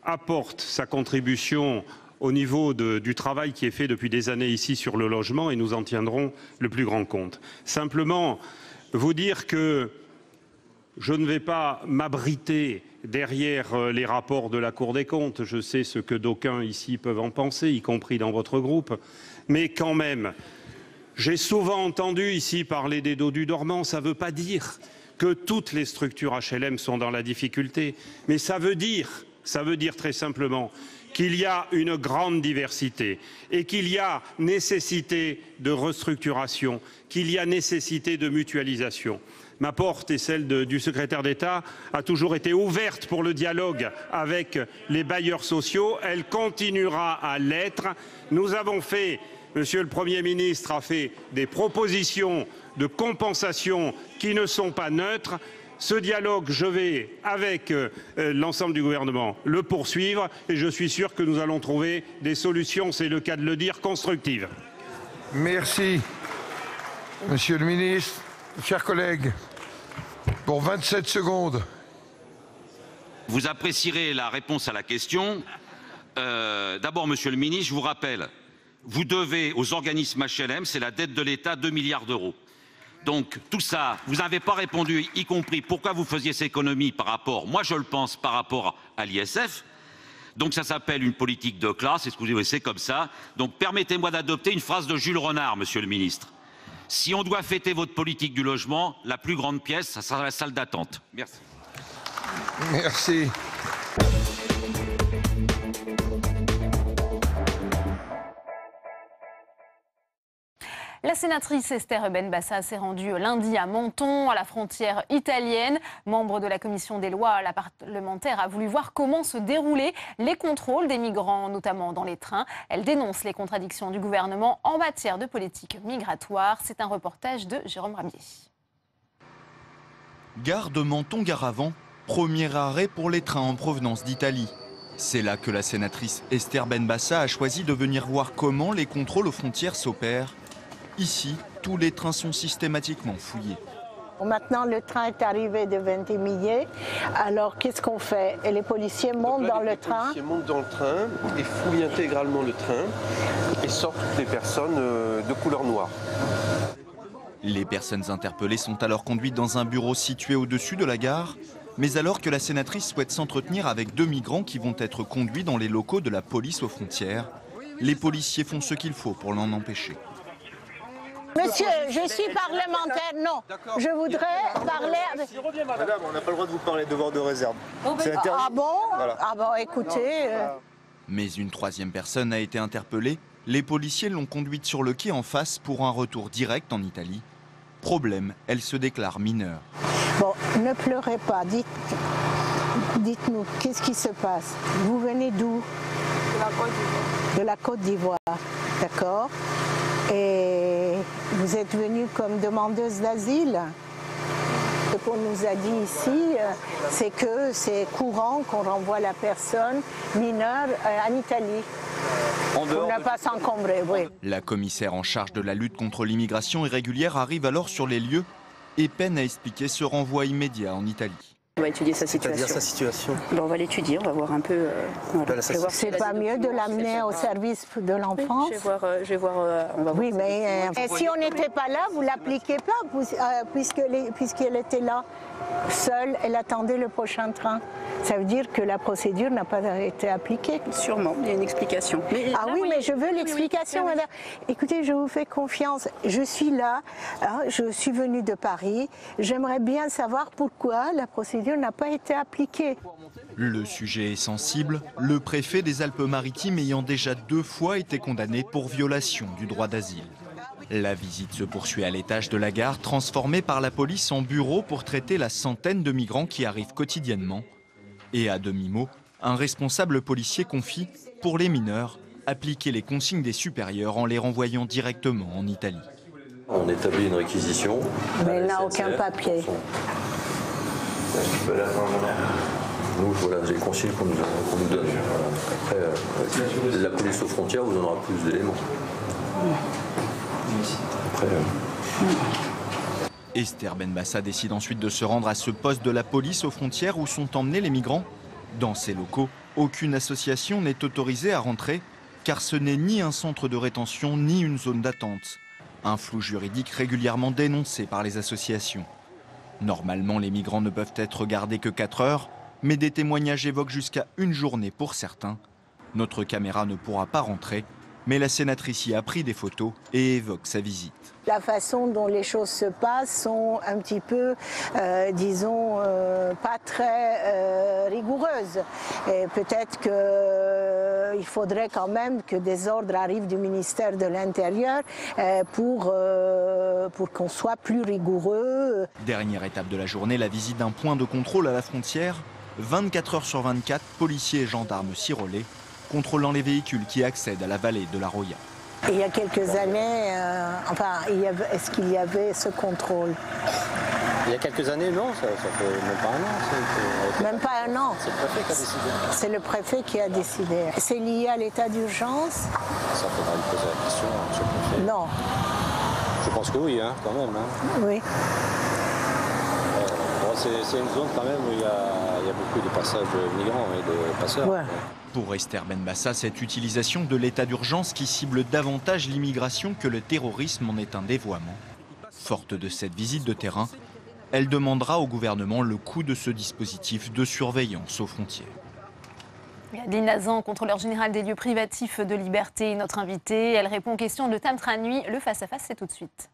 [SPEAKER 17] apporte sa contribution au niveau du travail qui est fait depuis des années ici sur le logement et nous en tiendrons le plus grand compte. Simplement, vous dire que je ne vais pas m'abriter derrière les rapports de la Cour des comptes. Je sais ce que d'aucuns ici peuvent en penser, y compris dans votre groupe. Mais quand même, j'ai souvent entendu ici parler des dodus dormants. Ça ne veut pas dire que toutes les structures HLM sont dans la difficulté. Mais ça veut dire très simplement qu'il y a une grande diversité et qu'il y a nécessité de restructuration, qu'il y a nécessité de mutualisation. Ma porte et celle du secrétaire d'État a toujours été ouverte pour le dialogue avec les bailleurs sociaux. Elle continuera à l'être. Nous avons fait, Monsieur le Premier ministre a fait des propositions de compensation qui ne sont pas neutres. Ce dialogue, je vais, avec l'ensemble du gouvernement, le poursuivre et je suis sûr que nous allons trouver des solutions, c'est le cas de le dire, constructives.
[SPEAKER 14] Merci, Monsieur le ministre. Chers collègues, pour 27 secondes.
[SPEAKER 16] Vous apprécierez la réponse à la question. D'abord, Monsieur le ministre, je vous rappelle, vous devez aux organismes HLM, c'est la dette de l'État, 2 milliards d'euros. Donc tout ça, vous n'avez pas répondu, y compris pourquoi vous faisiez ces économies par rapport, moi je le pense, par rapport à l'ISF. Donc ça s'appelle une politique de classe, excusez-moi, c'est comme ça. Donc permettez-moi d'adopter une phrase de Jules Renard, Monsieur le ministre. Si on doit fêter votre politique du logement, la plus grande pièce, ça sera la salle d'attente. Merci.
[SPEAKER 14] Merci.
[SPEAKER 1] La sénatrice Esther Benbassa s'est rendue lundi à Menton, à la frontière italienne. Membre de la commission des lois, la parlementaire a voulu voir comment se déroulaient les contrôles des migrants, notamment dans les trains. Elle dénonce les contradictions du gouvernement en matière de politique migratoire. C'est un reportage de Jérôme Ramier.
[SPEAKER 18] Gare de Menton-Garavant, premier arrêt pour les trains en provenance d'Italie. C'est là que la sénatrice Esther Benbassa a choisi de venir voir comment les contrôles aux frontières s'opèrent. Ici, tous les trains sont systématiquement fouillés.
[SPEAKER 19] Maintenant, le train est arrivé de Ventimiglia. Alors, qu'est-ce qu'on fait? Et les policiers montent dans le train.
[SPEAKER 20] Les policiers montent dans le train et fouillent intégralement le train et sortent toutes les personnes de couleur noire.
[SPEAKER 18] Les personnes interpellées sont alors conduites dans un bureau situé au-dessus de la gare. Mais alors que la sénatrice souhaite s'entretenir avec 2 migrants qui vont être conduits dans les locaux de la police aux frontières, les policiers font ce qu'il faut pour l'en empêcher.
[SPEAKER 19] Monsieur, je suis parlementaire, non. Je voudrais parler avec...
[SPEAKER 20] Madame, on n'a pas le droit de vous parler de devoir de réserve.
[SPEAKER 19] Ah bon? Voilà. Ah bon, écoutez...
[SPEAKER 18] Mais une 3e personne a été interpellée. Les policiers l'ont conduite sur le quai en face pour un retour direct en Italie. Problème, elle se déclare mineure.
[SPEAKER 19] Bon, ne pleurez pas, dites-nous, qu'est-ce qui se passe? Vous venez d'où? De la Côte d'Ivoire, d'accord. Et vous êtes venue comme demandeuse d'asile. Ce qu'on nous a dit ici, c'est que c'est courant qu'on renvoie la personne mineure en Italie. On n'a pas s'encombrer, oui.
[SPEAKER 18] La commissaire en charge de la lutte contre l'immigration irrégulière arrive alors sur les lieux et peine à expliquer ce renvoi immédiat en Italie.
[SPEAKER 21] On va étudier sa situation.
[SPEAKER 20] C'est-à-dire sa situation.
[SPEAKER 21] On va l'étudier, on va voir un peu...
[SPEAKER 19] C'est pas mieux de l'amener au service de l'enfance?
[SPEAKER 21] Je vais voir, on va voir.
[SPEAKER 19] Oui, mais si on n'était pas là, vous ne l'appliquez pas, puisqu'elle était là, seule, elle attendait le prochain train. Ça veut dire que la procédure n'a pas été appliquée.
[SPEAKER 21] Sûrement, il y a une explication.
[SPEAKER 19] Mais je veux l'explication, madame. Écoutez, je vous fais confiance. Je suis là, je suis venue de Paris. J'aimerais bien savoir pourquoi la procédure n'a pas été appliquée.
[SPEAKER 18] Le sujet est sensible, le préfet des Alpes-Maritimes ayant déjà 2 fois été condamné pour violation du droit d'asile. La visite se poursuit à l'étage de la gare, transformée par la police en bureau pour traiter la centaine de migrants qui arrivent quotidiennement. Et à demi-mot, un responsable policier confie, pour les mineurs, appliquer les consignes des supérieurs en les renvoyant directement en Italie.
[SPEAKER 20] On établit une réquisition.
[SPEAKER 19] Mais elle n'a aucun papier.
[SPEAKER 20] Nous, voilà, j'ai le consigne qu'on nous donne. Après, la police aux frontières vous donnera plus d'éléments. Après, après...
[SPEAKER 18] Esther Benbassa décide ensuite de se rendre à ce poste de la police aux frontières où sont emmenés les migrants. Dans ces locaux, aucune association n'est autorisée à rentrer car ce n'est ni un centre de rétention ni une zone d'attente. Un flou juridique régulièrement dénoncé par les associations. Normalement, les migrants ne peuvent être gardés que 4 heures, mais des témoignages évoquent jusqu'à 1 journée pour certains. Notre caméra ne pourra pas rentrer, mais la sénatrice y a pris des photos et évoque sa visite.
[SPEAKER 19] La façon dont les choses se passent sont un petit peu, disons, pas très rigoureuses. Et peut-être qu'il faudrait quand même que des ordres arrivent du ministère de l'Intérieur pour qu'on soit plus rigoureux.
[SPEAKER 18] Dernière étape de la journée, la visite d'un point de contrôle à la frontière. 24 heures sur 24, policiers et gendarmes sirolés, contrôlant les véhicules qui accèdent à la vallée de la Roya.
[SPEAKER 19] Il y a quelques années, est-ce qu'il y avait ce contrôle?
[SPEAKER 20] Il y a quelques années, non, ça fait même pas un an.
[SPEAKER 19] Même pas un an.
[SPEAKER 20] C'est le préfet qui a décidé.
[SPEAKER 19] C'est le préfet qui a décidé. C'est lié à l'état d'urgence?
[SPEAKER 20] Ça faudra lui poser la question, monsieur le préfet.
[SPEAKER 19] Non.
[SPEAKER 20] Je pense que oui, quand même.
[SPEAKER 19] Oui.
[SPEAKER 20] C'est une zone quand même où il y a beaucoup de passages de migrants et de passeurs.
[SPEAKER 19] Ouais.
[SPEAKER 18] Pour Esther Benbassa, cette utilisation de l'état d'urgence qui cible davantage l'immigration que le terrorisme en est un dévoiement. Forte de cette visite de terrain, elle demandera au gouvernement le coût de ce dispositif de surveillance aux frontières.
[SPEAKER 1] Adeline Hazan, contrôleur général des lieux privatifs de liberté, notre invitée. Elle répond aux questions de Tam Tranui. Le face-à-face, c'est tout de suite.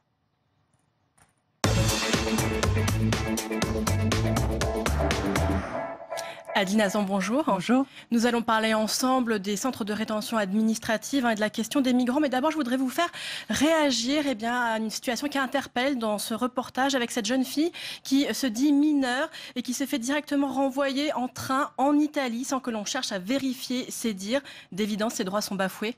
[SPEAKER 3] Adeline Hazan, bonjour.
[SPEAKER 22] Bonjour.
[SPEAKER 3] Nous allons parler ensemble des centres de rétention administrative et de la question des migrants. Mais d'abord, je voudrais vous faire réagir à une situation qui interpelle dans ce reportage avec cette jeune fille qui se dit mineure et qui se fait directement renvoyer en train en Italie sans que l'on cherche à vérifier ses dires. D'évidence, ses droits sont bafoués.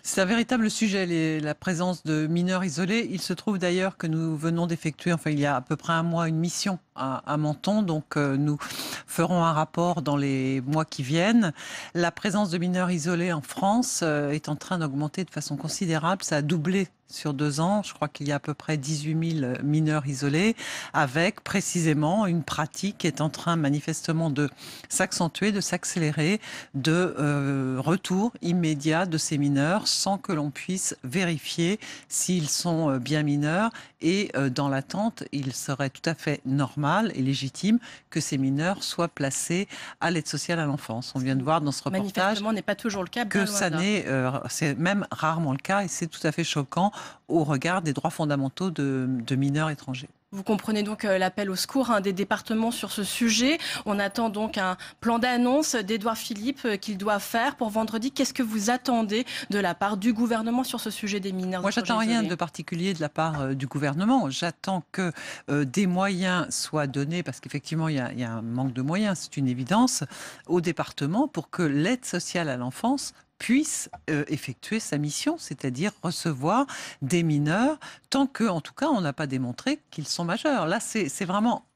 [SPEAKER 22] C'est un véritable sujet, la présence de mineurs isolés. Il se trouve d'ailleurs que nous venons d'effectuer, il y a à peu près un mois, une mission à Menton. Donc nous ferons un rapport dans les mois qui viennent. La présence de mineurs isolés en France est en train d'augmenter de façon considérable. Ça a doublé sur 2 ans. Je crois qu'il y a à peu près 18 000 mineurs isolés, avec précisément une pratique qui est en train manifestement de s'accentuer, de s'accélérer, de retour immédiat de ces mineurs sans que l'on puisse vérifier s'ils sont bien mineurs. Et dans l'attente, il serait tout à fait normal et légitime que ces mineurs soient placés à l'aide sociale à l'enfance. On vient de voir dans ce reportage
[SPEAKER 3] manifestement n'est pas toujours le cas,
[SPEAKER 22] que ça n'est, c'est même rarement le cas, et c'est tout à fait choquant au regard des droits fondamentaux de mineurs étrangers.
[SPEAKER 3] Vous comprenez donc l'appel au secours des départements sur ce sujet. On attend donc un plan d'annonce d'Édouard Philippe qu'il doit faire pour vendredi. Qu'est-ce que vous attendez de la part du gouvernement sur ce sujet des mineurs?
[SPEAKER 22] Moi, j'attends rien de particulier de la part du gouvernement. J'attends que des moyens soient donnés, parce qu'effectivement, il y a un manque de moyens, c'est une évidence, au département pour que l'aide sociale à l'enfance puisse effectuer sa mission, c'est-à-dire recevoir des mineurs, tant que, en tout cas, on n'a pas démontré qu'ils sont majeurs. Là, c'est vraiment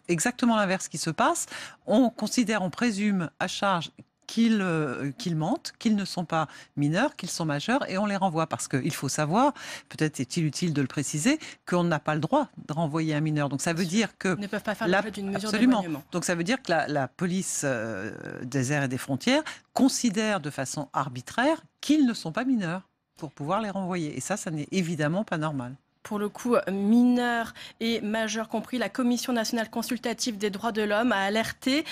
[SPEAKER 22] exactement l'inverse qui se passe. On considère, on présume à charge qu'ils mentent, qu'ils ne sont pas mineurs, qu'ils sont majeurs, et on les renvoie. Parce qu'il faut savoir, peut-être est-il utile de le préciser, qu'on n'a pas le droit de renvoyer un mineur. Donc ça veut dire que...
[SPEAKER 3] Ils ne peuvent pas faire l'objet d'une mesure
[SPEAKER 22] absolument.
[SPEAKER 3] d'éloignement.
[SPEAKER 22] Donc ça veut dire que la police des airs et des frontières considère de façon arbitraire qu'ils ne sont pas mineurs pour pouvoir les renvoyer. Et ça n'est évidemment pas normal.
[SPEAKER 3] Pour le coup, mineurs et majeurs compris, la Commission nationale consultative des droits de l'homme a alerté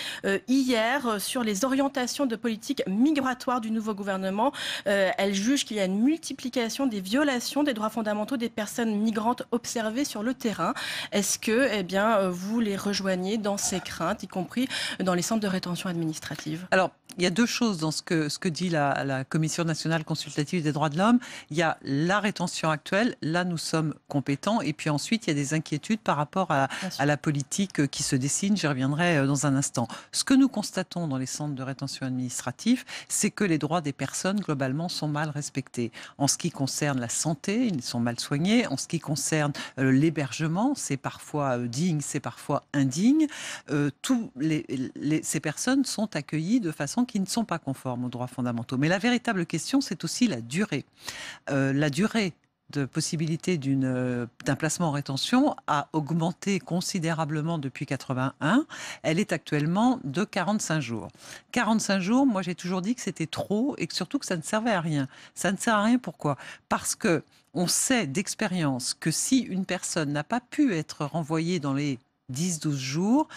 [SPEAKER 3] hier sur les orientations de politique migratoire du nouveau gouvernement. Elle juge qu'il y a une multiplication des violations des droits fondamentaux des personnes migrantes observées sur le terrain. Est-ce que vous les rejoignez dans ces craintes, y compris dans les centres de rétention administrative?
[SPEAKER 22] Alors, il y a 2 choses dans ce que dit la Commission nationale consultative des droits de l'homme. Il y a la rétention actuelle, là nous sommes compétents, et puis ensuite il y a des inquiétudes par rapport à la politique qui se dessine, j'y reviendrai dans un instant. Ce que nous constatons dans les centres de rétention administrative, c'est que les droits des personnes globalement sont mal respectés. En ce qui concerne la santé, ils sont mal soignés. En ce qui concerne l'hébergement, c'est parfois digne, c'est parfois indigne. Ces personnes sont accueillies de façon qui ne sont pas conformes aux droits fondamentaux. Mais la véritable question, c'est aussi la durée. La durée de possibilité d'un placement en rétention a augmenté considérablement depuis 81. Elle est actuellement de 45 jours. 45 jours, moi j'ai toujours dit que c'était trop et que surtout que ça ne servait à rien. Ça ne sert à rien, pourquoi ? Parce que on sait d'expérience que si une personne n'a pas pu être renvoyée dans les 10-12 jours,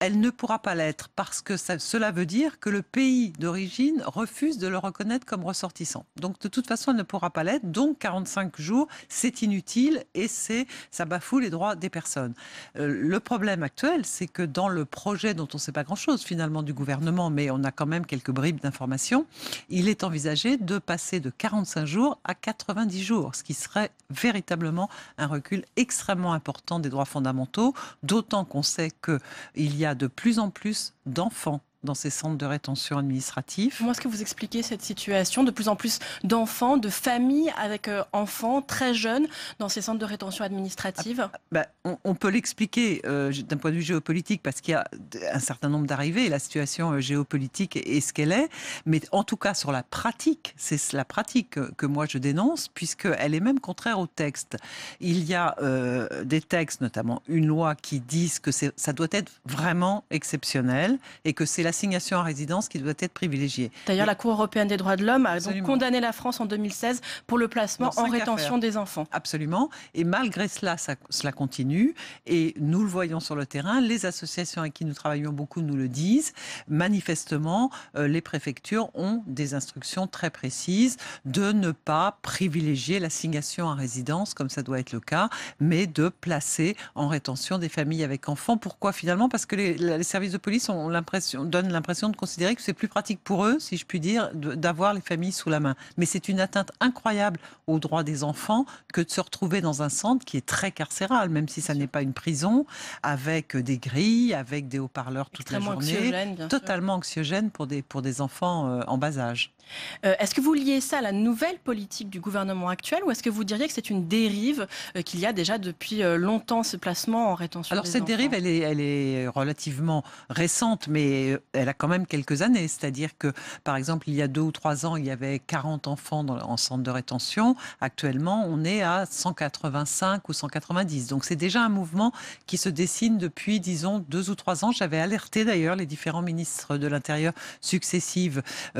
[SPEAKER 22] elle ne pourra pas l'être parce que cela veut dire que le pays d'origine refuse de le reconnaître comme ressortissant. Donc de toute façon, elle ne pourra pas l'être. Donc 45 jours, c'est inutile et ça bafoue les droits des personnes. Le problème actuel, c'est que dans le projet dont on ne sait pas grand-chose finalement du gouvernement, mais on a quand même quelques bribes d'informations, il est envisagé de passer de 45 jours à 90 jours, ce qui serait véritablement un recul extrêmement important des droits fondamentaux, d'autant qu'on sait qu'il y a de plus en plus d'enfants dans ces centres de rétention administratifs.
[SPEAKER 3] Comment est-ce que vous expliquez cette situation? De plus en plus d'enfants, de familles avec enfants très jeunes dans ces centres de rétention administrative.
[SPEAKER 22] On peut l'expliquer d'un point de vue géopolitique parce qu'il y a un certain nombre d'arrivées et la situation géopolitique est ce qu'elle est. Mais en tout cas, sur la pratique, c'est la pratique que moi je dénonce puisqu'elle est même contraire au texte. Il y a des textes, notamment une loi, qui disent que ça doit être vraiment exceptionnel et que c'est l'assignation à résidence qui doit être privilégiée.
[SPEAKER 3] D'ailleurs, la Cour européenne des droits de l'homme a donc condamné la France en 2016 pour le placement en rétention des enfants.
[SPEAKER 22] Absolument. Et malgré cela, cela continue. Et nous le voyons sur le terrain. Les associations avec qui nous travaillons beaucoup nous le disent. Manifestement, les préfectures ont des instructions très précises de ne pas privilégier l'assignation à résidence, comme ça doit être le cas, mais de placer en rétention des familles avec enfants. Pourquoi finalement? Parce que les services de police donnent l'impression de considérer que c'est plus pratique pour eux, si je puis dire, d'avoir les familles sous la main. Mais c'est une atteinte incroyable aux droits des enfants que de se retrouver dans un centre qui est très carcéral, même si ça n'est pas une prison, avec des grilles, avec des haut-parleurs toute la journée, totalement anxiogène pour des enfants en bas âge.
[SPEAKER 3] Est-ce que vous liez ça à la nouvelle politique du gouvernement actuel ou est-ce que vous diriez que c'est une dérive qu'il y a déjà depuis longtemps ce placement en rétention?
[SPEAKER 22] Alors cette dérive, elle est relativement récente, mais elle a quand même quelques années. C'est-à-dire que, par exemple, il y a 2 ou 3 ans, il y avait 40 enfants en centre de rétention. Actuellement, on est à 185 ou 190. Donc c'est déjà un mouvement qui se dessine depuis, disons, 2 ou 3 ans. J'avais alerté d'ailleurs les différents ministres de l'Intérieur successifs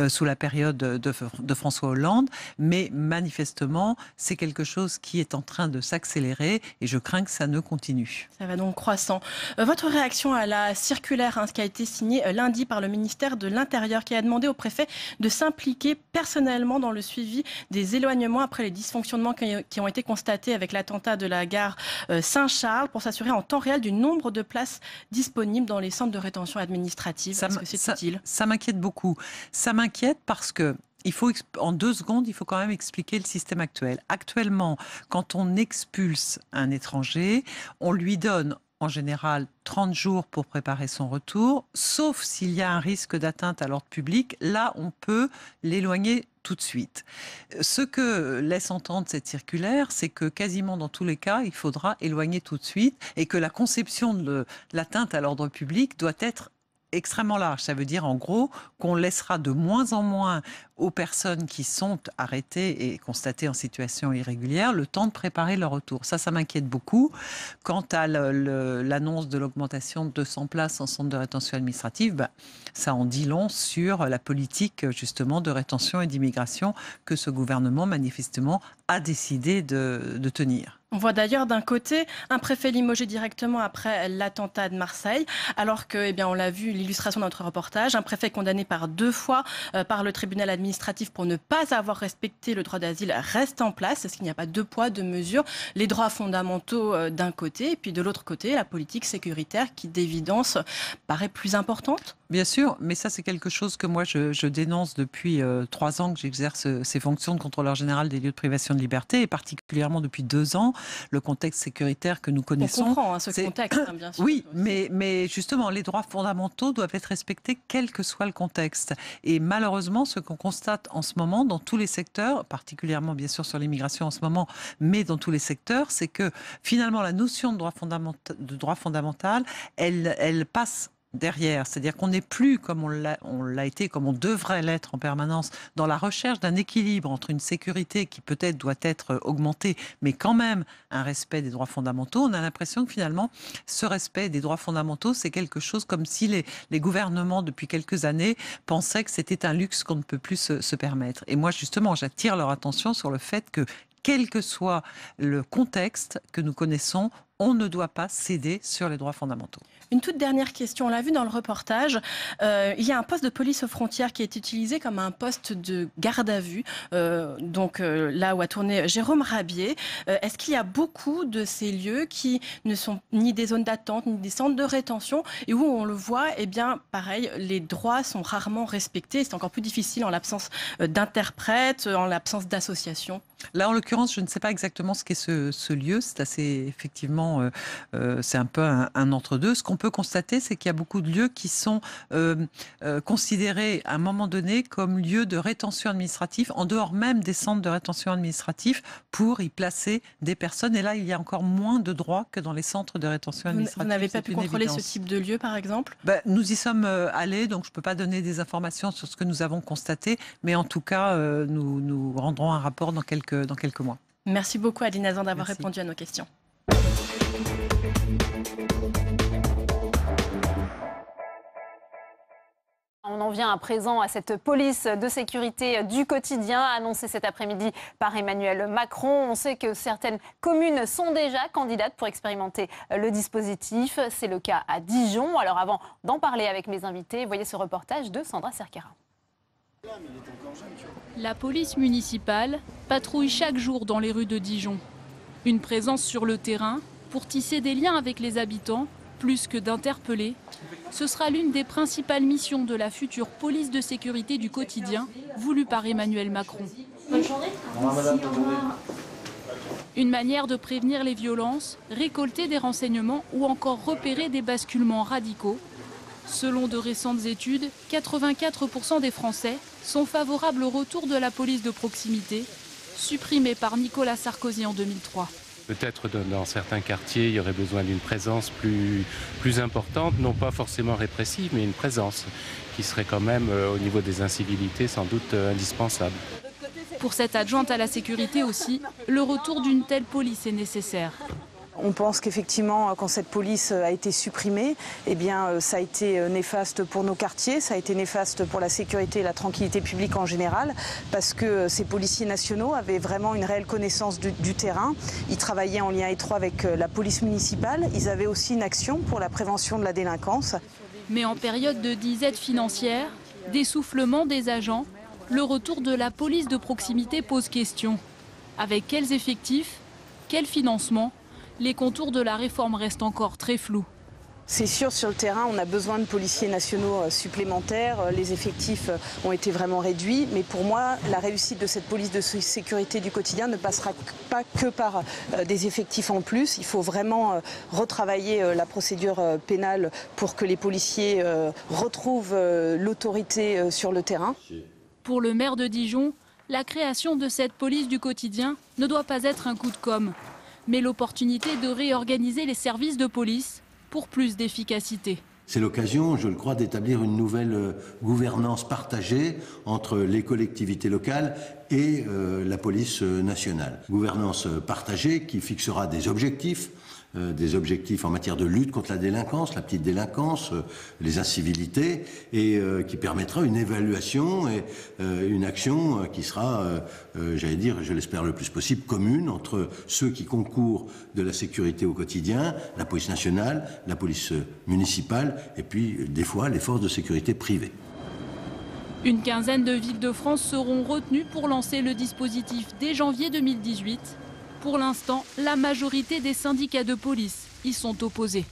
[SPEAKER 22] sous la période de François Hollande, mais manifestement, c'est quelque chose qui est en train de s'accélérer et je crains que ça ne continue.
[SPEAKER 3] Ça va donc croissant. Votre réaction à la circulaire qui a été signée lundi par le ministère de l'Intérieur qui a demandé au préfet de s'impliquer personnellement dans le suivi des éloignements après les dysfonctionnements qui ont été constatés avec l'attentat de la gare Saint-Charles pour s'assurer en temps réel du nombre de places disponibles dans les centres de rétention administrative. Est-ce que c'est utile?
[SPEAKER 22] Ça m'inquiète beaucoup. Ça m'inquiète parce que en 2 secondes, il faut quand même expliquer le système actuel. Actuellement, quand on expulse un étranger, on lui donne en général 30 jours pour préparer son retour, sauf s'il y a un risque d'atteinte à l'ordre public. Là, on peut l'éloigner tout de suite. Ce que laisse entendre cette circulaire, c'est que quasiment dans tous les cas, il faudra éloigner tout de suite et que la conception de l'atteinte à l'ordre public doit être extrêmement large. Ça veut dire en gros qu'on laissera de moins en moins aux personnes qui sont arrêtées et constatées en situation irrégulière le temps de préparer leur retour. Ça m'inquiète beaucoup. Quant à l'annonce de l'augmentation de 200 places en centre de rétention administrative, ça en dit long sur la politique justement de rétention et d'immigration que ce gouvernement manifestement a décidé de tenir.
[SPEAKER 3] On voit d'ailleurs d'un côté un préfet limogé directement après l'attentat de Marseille, alors que, on l'a vu, l'illustration de notre reportage, un préfet condamné par 2 fois par le tribunal administratif pour ne pas avoir respecté le droit d'asile reste en place. Est-ce qu'il n'y a pas 2 poids, 2 mesures? Les droits fondamentaux d'un côté, et puis de l'autre côté, la politique sécuritaire qui, d'évidence, paraît plus importante?
[SPEAKER 22] Bien sûr, mais ça c'est quelque chose que moi je dénonce depuis 3 ans que j'exerce ces fonctions de contrôleur général des lieux de privation de liberté et particulièrement depuis 2 ans, le contexte sécuritaire que nous connaissons.
[SPEAKER 3] On comprend ce contexte, bien sûr.
[SPEAKER 22] Oui, mais justement les droits fondamentaux doivent être respectés quel que soit le contexte. Et malheureusement, ce qu'on constate en ce moment dans tous les secteurs, particulièrement bien sûr sur l'immigration en ce moment, mais dans tous les secteurs, c'est que finalement la notion de droit fondamental, elle passe derrière. C'est-à-dire qu'on n'est plus, comme on l'a été, comme on devrait l'être en permanence, dans la recherche d'un équilibre entre une sécurité qui peut-être doit être augmentée, mais quand même un respect des droits fondamentaux. On a l'impression que finalement, ce respect des droits fondamentaux, c'est quelque chose comme si les gouvernements, depuis quelques années, pensaient que c'était un luxe qu'on ne peut plus se permettre. Et moi, justement, j'attire leur attention sur le fait que, quel que soit le contexte que nous connaissons, on ne doit pas céder sur les droits fondamentaux.
[SPEAKER 3] Une toute dernière question, on l'a vu dans le reportage, il y a un poste de police aux frontières qui est utilisé comme un poste de garde à vue, là où a tourné Jérôme Rabier. Est-ce qu'il y a beaucoup de ces lieux qui ne sont ni des zones d'attente, ni des centres de rétention, et où on le voit, eh bien, pareil, les droits sont rarement respectés, c'est encore plus difficile en l'absence d'interprètes, en l'absence d'associations?
[SPEAKER 22] Là, en l'occurrence, je ne sais pas exactement ce qu'est ce lieu. C'est assez, effectivement, c'est un peu un entre-deux. Ce qu'on peut constater, c'est qu'il y a beaucoup de lieux qui sont considérés à un moment donné comme lieux de rétention administrative, en dehors même des centres de rétention administrative, pour y placer des personnes. Et là, il y a encore moins de droits que dans les centres de rétention administrative.
[SPEAKER 3] Vous n'avez pas pu contrôler ce type de lieu, par exemple?
[SPEAKER 22] Nous y sommes allés, donc je ne peux pas donner des informations sur ce que nous avons constaté, mais en tout cas, nous rendrons un rapport dans quelques mois.
[SPEAKER 3] Merci beaucoup, Adeline Hazan, d'avoir répondu à nos questions.
[SPEAKER 1] On en vient à présent à cette police de sécurité du quotidien annoncée cet après-midi par Emmanuel Macron. On sait que certaines communes sont déjà candidates pour expérimenter le dispositif. C'est le cas à Dijon. Alors avant d'en parler avec mes invités, voyez ce reportage de Sandra Cerquera.
[SPEAKER 4] La police municipale patrouille chaque jour dans les rues de Dijon. Une présence sur le terrain pour tisser des liens avec les habitants, plus que d'interpeller. Ce sera l'une des principales missions de la future police de sécurité du quotidien, voulue par Emmanuel Macron.
[SPEAKER 5] Bonne journée.
[SPEAKER 4] Une manière de prévenir les violences, récolter des renseignements ou encore repérer des basculements radicaux. Selon de récentes études, 84% des Français sont favorables au retour de la police de proximité, supprimée par Nicolas Sarkozy en 2003.
[SPEAKER 23] Peut-être dans certains quartiers, il y aurait besoin d'une présence plus importante, non pas forcément répressive, mais une présence qui serait quand même, au niveau des incivilités, sans doute indispensable.
[SPEAKER 4] Pour cette adjointe à la sécurité aussi, le retour d'une telle police est nécessaire.
[SPEAKER 24] On pense qu'effectivement, quand cette police a été supprimée, eh bien, ça a été néfaste pour nos quartiers, ça a été néfaste pour la sécurité et la tranquillité publique en général, parce que ces policiers nationaux avaient vraiment une réelle connaissance du terrain. Ils travaillaient en lien étroit avec la police municipale. Ils avaient aussi une action pour la prévention de la délinquance.
[SPEAKER 4] Mais en période de disette financière, d'essoufflement des agents, le retour de la police de proximité pose question. Avec quels effectifs, quel financement ? Les contours de la réforme restent encore très flous.
[SPEAKER 24] C'est sûr, sur le terrain, on a besoin de policiers nationaux supplémentaires. Les effectifs ont été vraiment réduits. Mais pour moi, la réussite de cette police de sécurité du quotidien ne passera pas que par des effectifs en plus. Il faut vraiment retravailler la procédure pénale pour que les policiers retrouvent l'autorité sur le terrain.
[SPEAKER 4] Pour le maire de Dijon, la création de cette police du quotidien ne doit pas être un coup de com', mais l'opportunité de réorganiser les services de police pour plus d'efficacité.
[SPEAKER 25] C'est l'occasion, je le crois, d'établir une nouvelle gouvernance partagée entre les collectivités locales et la police nationale. Gouvernance partagée qui fixera des objectifs en matière de lutte contre la délinquance, la petite délinquance, les incivilités, et qui permettra une évaluation et une action qui sera, j'allais dire, je l'espère le plus possible, commune entre ceux qui concourent de la sécurité au quotidien, la police nationale, la police municipale, et puis des fois les forces de sécurité privées.
[SPEAKER 4] Une quinzaine de villes de France seront retenues pour lancer le dispositif dès janvier 2018. Pour l'instant, la majorité des syndicats de police y sont opposés.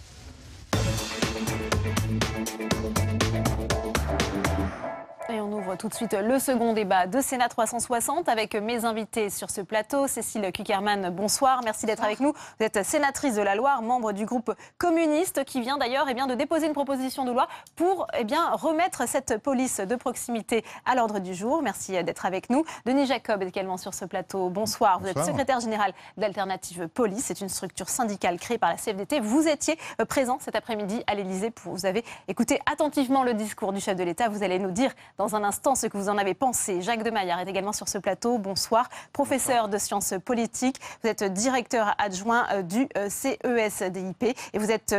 [SPEAKER 1] Et on ouvre ouvre tout de suite le second débat de Sénat 360 avec mes invités sur ce plateau. Cécile Cukierman, bonsoir. Merci d'être avec nous. Vous êtes sénatrice de la Loire, membre du groupe communiste qui vient d'ailleurs de déposer une proposition de loi pour remettre cette police de proximité à l'ordre du jour. Merci d'être avec nous. Denis Jacob est également sur ce plateau. Bonsoir. Vous êtes secrétaire général d'Alternative Police. C'est une structure syndicale créée par la CFDT. Vous étiez présent cet après-midi à l'Élysée. Vous avez écouté attentivement le discours du chef de l'État. Vous allez nous dire dans un instant ce que vous en avez pensé. Jacques Demaillard est également sur ce plateau. Bonsoir. Professeur de sciences politiques. Vous êtes directeur adjoint du CESDIP et vous êtes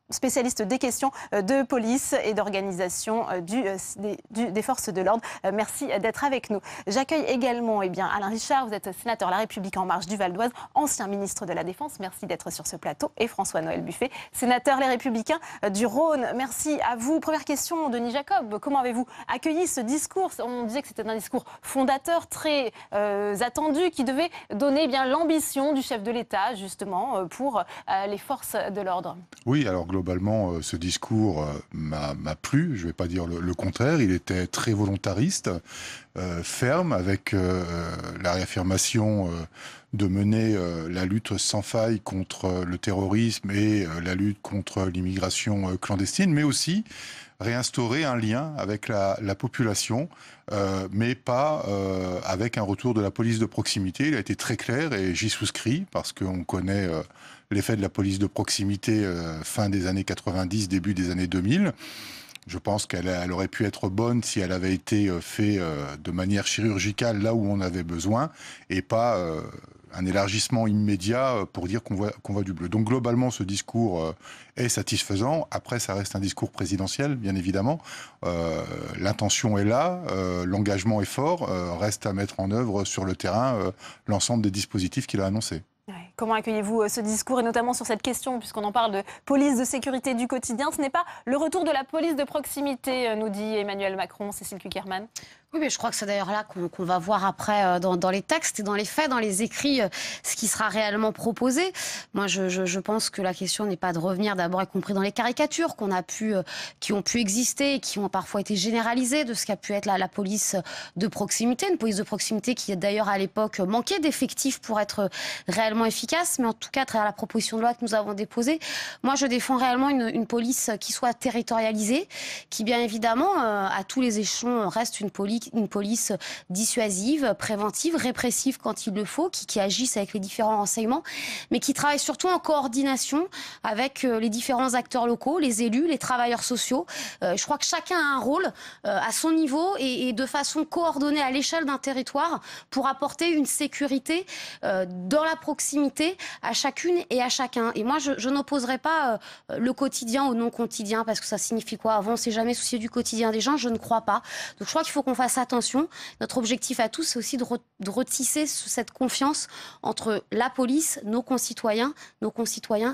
[SPEAKER 1] spécialiste des questions de police et d'organisation des forces de l'ordre. Merci d'être avec nous. J'accueille également Alain Richard, vous êtes sénateur La République En Marche du Val d'Oise, ancien ministre de la Défense. Merci d'être sur ce plateau. Et François-Noël Buffet, sénateur Les Républicains du Rhône. Merci à vous. Première question, Denis Jacob. Comment avez-vous accueilli ce discours? On disait que c'était un discours fondateur, très attendu, qui devait donner l'ambition du chef de l'État, justement, pour les forces de l'ordre.
[SPEAKER 2] Oui, alors globalement, ce discours m'a plu, je ne vais pas dire le contraire. Il était très volontariste, ferme, avec la réaffirmation de mener la lutte sans faille contre le terrorisme et la lutte contre l'immigration clandestine, mais aussi réinstaurer un lien avec la population, mais pas avec un retour de la police de proximité. Il a été très clair et j'y souscris parce qu'on connaît l'effet de la police de proximité fin des années 90, début des années 2000. Je pense qu'elle aurait pu être bonne si elle avait été faite de manière chirurgicale là où on avait besoin et pas un élargissement immédiat pour dire qu'on voit du bleu. Donc globalement, ce discours est satisfaisant. Après, ça reste un discours présidentiel, bien évidemment. L'intention est là, l'engagement est fort. Reste à mettre en œuvre sur le terrain l'ensemble des dispositifs qu'il a annoncés.
[SPEAKER 1] Comment accueillez-vous ce discours et notamment sur cette question, puisqu'on en parle de police de sécurité du quotidien? Ce n'est pas le retour de la police de proximité, nous dit Emmanuel Macron. Cécile Cukierman.
[SPEAKER 5] Oui, mais je crois que c'est d'ailleurs là qu'on va voir après dans les textes et dans les faits, dans les écrits, ce qui sera réellement proposé. Moi, je pense que la question n'est pas de revenir d'abord, y compris dans les caricatures qui ont pu exister et qui ont parfois été généralisées de ce qu'a pu être la police de proximité. Une police de proximité qui, d'ailleurs, à l'époque, manquait d'effectifs pour être réellement efficace. Mais en tout cas, à travers la proposition de loi que nous avons déposée, moi, je défends réellement une police qui soit territorialisée, qui, bien évidemment, à tous les échelons, reste une police dissuasive, préventive, répressive quand il le faut, qui agisse avec les différents renseignements, mais qui travaille surtout en coordination avec les différents acteurs locaux, les élus, les travailleurs sociaux. Je crois que chacun a un rôle à son niveau et de façon coordonnée à l'échelle d'un territoire pour apporter une sécurité dans la proximité à chacune et à chacun. Et moi, je n'opposerai pas le quotidien au non-quotidien, parce que ça signifie quoi? Avant, on ne s'est jamais soucié du quotidien des gens, je ne crois pas. Donc je crois qu'il faut qu'on fasse attention. Notre objectif à tous, c'est aussi de retisser cette confiance entre la police, nos concitoyens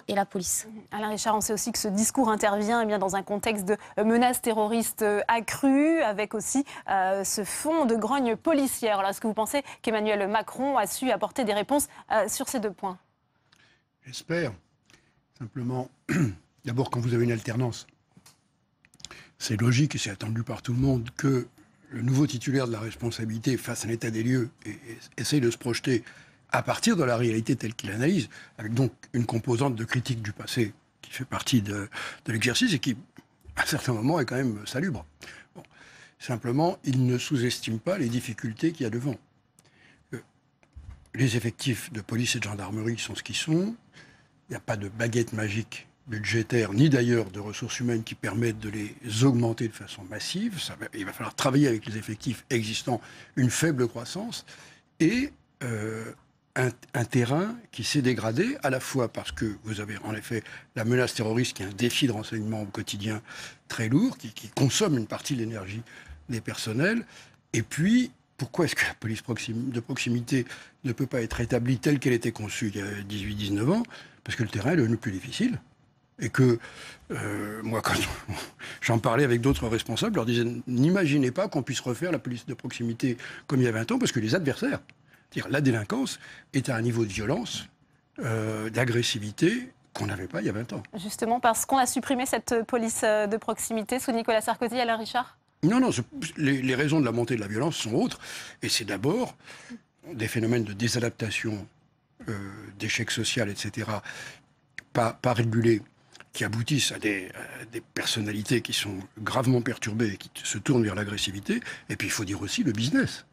[SPEAKER 5] et la police.
[SPEAKER 1] Alain Richard, on sait aussi que ce discours intervient dans un contexte de menaces terroristes accrues, avec aussi ce fond de grogne policière. Alors, est-ce que vous pensez qu'Emmanuel Macron a su apporter des réponses sur ces deux points?
[SPEAKER 6] J'espère. Simplement, d'abord, quand vous avez une alternance, c'est logique et c'est attendu par tout le monde que le nouveau titulaire de la responsabilité fasse un état des lieux et essaye de se projeter à partir de la réalité telle qu'il l'analyse, avec donc une composante de critique du passé qui fait partie de l'exercice et qui, à certains moments, est quand même salubre. Bon. Simplement, il ne sous-estime pas les difficultés qu'il y a devant. Les effectifs de police et de gendarmerie sont ce qu'ils sont. Il n'y a pas de baguette magique budgétaire, ni d'ailleurs de ressources humaines qui permettent de les augmenter de façon massive. Il va falloir travailler avec les effectifs existants, une faible croissance, et un terrain qui s'est dégradé, à la fois parce que vous avez en effet la menace terroriste, qui est un défi de renseignement au quotidien très lourd, qui consomme une partie de l'énergie des personnels, et puis pourquoi est-ce que la police de proximité ne peut pas être établie telle qu'elle était conçue il y a 18-19 ans? Parce que le terrain est devenu plus difficile. Et que, moi, quand j'en parlais avec d'autres responsables, je leur disais, n'imaginez pas qu'on puisse refaire la police de proximité comme il y a 20 ans, parce que les adversaires, c'est-à-dire la délinquance, est à un niveau de violence, d'agressivité, qu'on n'avait pas il y a 20 ans.
[SPEAKER 1] Justement, parce qu'on a supprimé cette police de proximité sous Nicolas Sarkozy, Alain Richard?
[SPEAKER 6] Non, les raisons de la montée de la violence sont autres. Et c'est d'abord des phénomènes de désadaptation, d'échec social, etc., pas régulés, qui aboutissent à des personnalités qui sont gravement perturbées et qui se tournent vers l'agressivité. Et puis il faut dire aussi le business.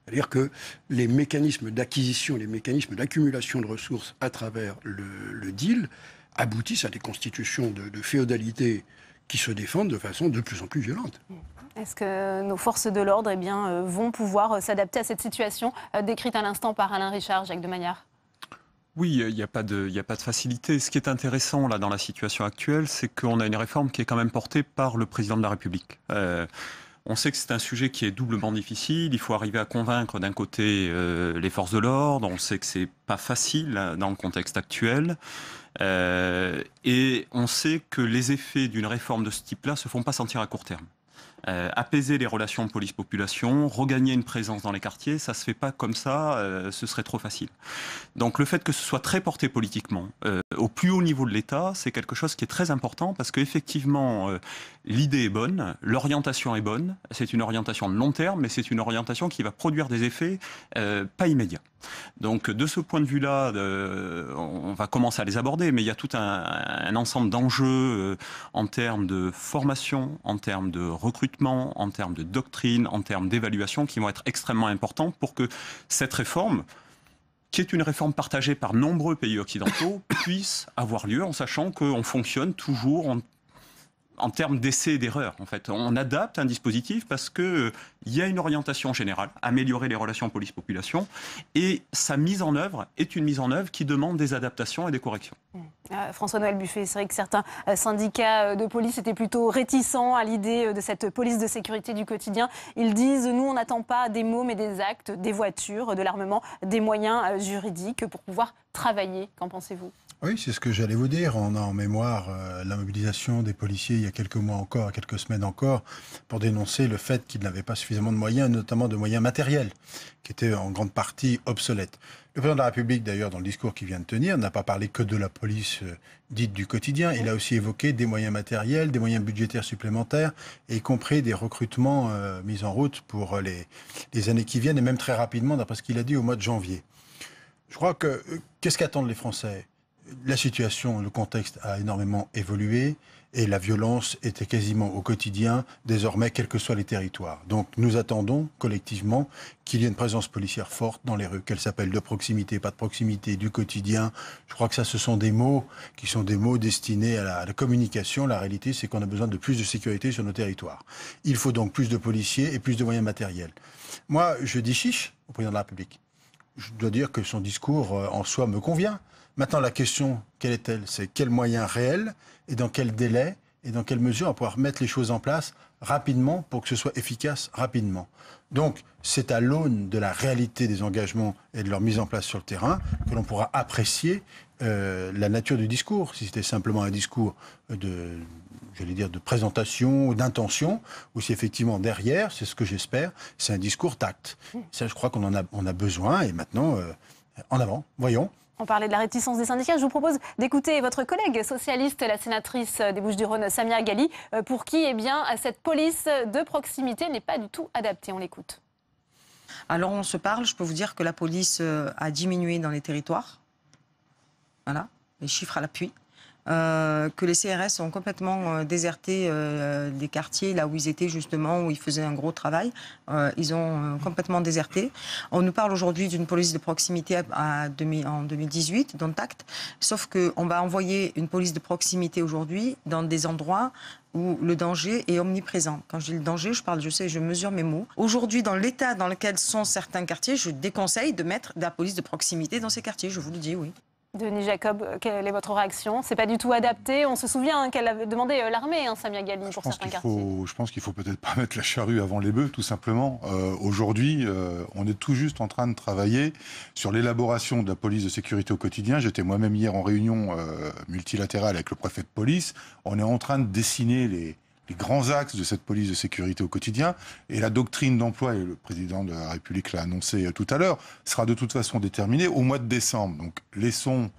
[SPEAKER 6] C'est-à-dire que les mécanismes d'acquisition, les mécanismes d'accumulation de ressources à travers le deal aboutissent à des constitutions de féodalité qui se défendent de façon de plus en plus violente.
[SPEAKER 1] Est-ce que nos forces de l'ordre vont pouvoir s'adapter à cette situation décrite à l'instant par Alain Richard, Jacques de Magnard ?
[SPEAKER 7] Oui, il n'y a pas de facilité. Ce qui est intéressant là dans la situation actuelle, c'est qu'on a une réforme qui est quand même portée par le président de la République. On sait que c'est un sujet qui est doublement difficile. Il faut arriver à convaincre d'un côté les forces de l'ordre. On sait que c'est pas facile dans le contexte actuel. Et on sait que les effets d'une réforme de ce type-là se font pas sentir à court terme. Apaiser les relations police-population, regagner une présence dans les quartiers, ça se fait pas comme ça, ce serait trop facile. Donc le fait que ce soit très porté politiquement, au plus haut niveau de l'État, c'est quelque chose qui est très important parce qu'effectivement, l'idée est bonne, l'orientation est bonne, c'est une orientation de long terme, mais c'est une orientation qui va produire des effets pas immédiats. Donc de ce point de vue-là, on va commencer à les aborder, mais il y a tout un ensemble d'enjeux en termes de formation, en termes de recrutement, en termes de doctrine, en termes d'évaluation qui vont être extrêmement importants pour que cette réforme, qui est une réforme partagée par nombreux pays occidentaux, puisse avoir lieu en sachant qu'on fonctionne toujours en termes d'essais et d'erreurs. En fait, on adapte un dispositif parce qu'il y a une orientation générale, améliorer les relations police-population, et sa mise en œuvre est une mise en œuvre qui demande des adaptations et des corrections.
[SPEAKER 1] François-Noël Buffet, c'est vrai que certains syndicats de police étaient plutôt réticents à l'idée de cette police de sécurité du quotidien. Ils disent, nous, on n'attend pas des mots, mais des actes, des voitures, de l'armement, des moyens juridiques pour pouvoir travailler. Qu'en pensez-vous ?
[SPEAKER 8] Oui, c'est ce que j'allais vous dire. On a en mémoire la mobilisation des policiers il y a quelques mois encore, quelques semaines encore, pour dénoncer le fait qu'ils n'avaient pas suffisamment de moyens, notamment de moyens matériels, qui étaient en grande partie obsolètes. Le président de la République, d'ailleurs, dans le discours qu'il vient de tenir, n'a pas parlé que de la police dite du quotidien. Il a aussi évoqué des moyens matériels, des moyens budgétaires supplémentaires, et y compris des recrutements mis en route pour les années qui viennent, et même très rapidement, d'après ce qu'il a dit au mois de janvier. Je crois que qu'est-ce qu'attendent les Français ? La situation, le contexte a énormément évolué et la violence était quasiment au quotidien, désormais, quels que soient les territoires. Donc nous attendons collectivement qu'il y ait une présence policière forte dans les rues, qu'elle s'appelle de proximité, pas de proximité, du quotidien. Je crois que ça, ce sont des mots qui sont des mots destinés à la communication. La réalité, c'est qu'on a besoin de plus de sécurité sur nos territoires. Il faut donc plus de policiers et plus de moyens matériels. Moi, je dis chiche au président de la République. Je dois dire que son discours en soi me convient. Maintenant, la question, quelle est-elle ? C'est quels moyens réels et dans quel délai et dans quelle mesure on va pouvoir mettre les choses en place rapidement pour que ce soit efficace rapidement. Donc, c'est à l'aune de la réalité des engagements et de leur mise en place sur le terrain que l'on pourra apprécier la nature du discours. Si c'était simplement un discours de présentation ou d'intention, ou si effectivement derrière, c'est ce que j'espère, c'est un discours tact. Ça, je crois qu'on en a besoin et maintenant, en avant, voyons.
[SPEAKER 1] On parlait de la réticence des syndicats. Je vous propose d'écouter votre collègue socialiste, la sénatrice des Bouches-du-Rhône, Samia Ghali, pour qui cette police de proximité n'est pas du tout adaptée. On l'écoute.
[SPEAKER 10] Alors on se parle, je peux vous dire que la police a diminué dans les territoires. Voilà, les chiffres à l'appui. Que les CRS ont complètement déserté des quartiers là où ils étaient justement, où ils faisaient un gros travail. Ils ont complètement déserté. On nous parle aujourd'hui d'une police de proximité en 2018, dont acte. Sauf qu'on va envoyer une police de proximité aujourd'hui dans des endroits où le danger est omniprésent. Quand je dis le danger, je mesure mes mots. Aujourd'hui, dans l'état dans lequel sont certains quartiers, je déconseille de mettre de la police de proximité dans ces quartiers, je vous le dis, oui.
[SPEAKER 1] Denis Jacob, quelle est votre réaction ? C'est pas du tout adapté. On se souvient qu'elle avait demandé l'armée, Samia Ghali, pour certains quartiers.
[SPEAKER 2] Je pense qu'il faut peut-être pas mettre la charrue avant les bœufs, tout simplement. Aujourd'hui, on est tout juste en train de travailler sur l'élaboration de la police de sécurité au quotidien. J'étais moi-même hier en réunion multilatérale avec le préfet de police. On est en train de dessiner les grands axes de cette police de sécurité au quotidien. Et la doctrine d'emploi, et le président de la République l'a annoncé tout à l'heure, sera de toute façon déterminée au mois de décembre. Donc laissons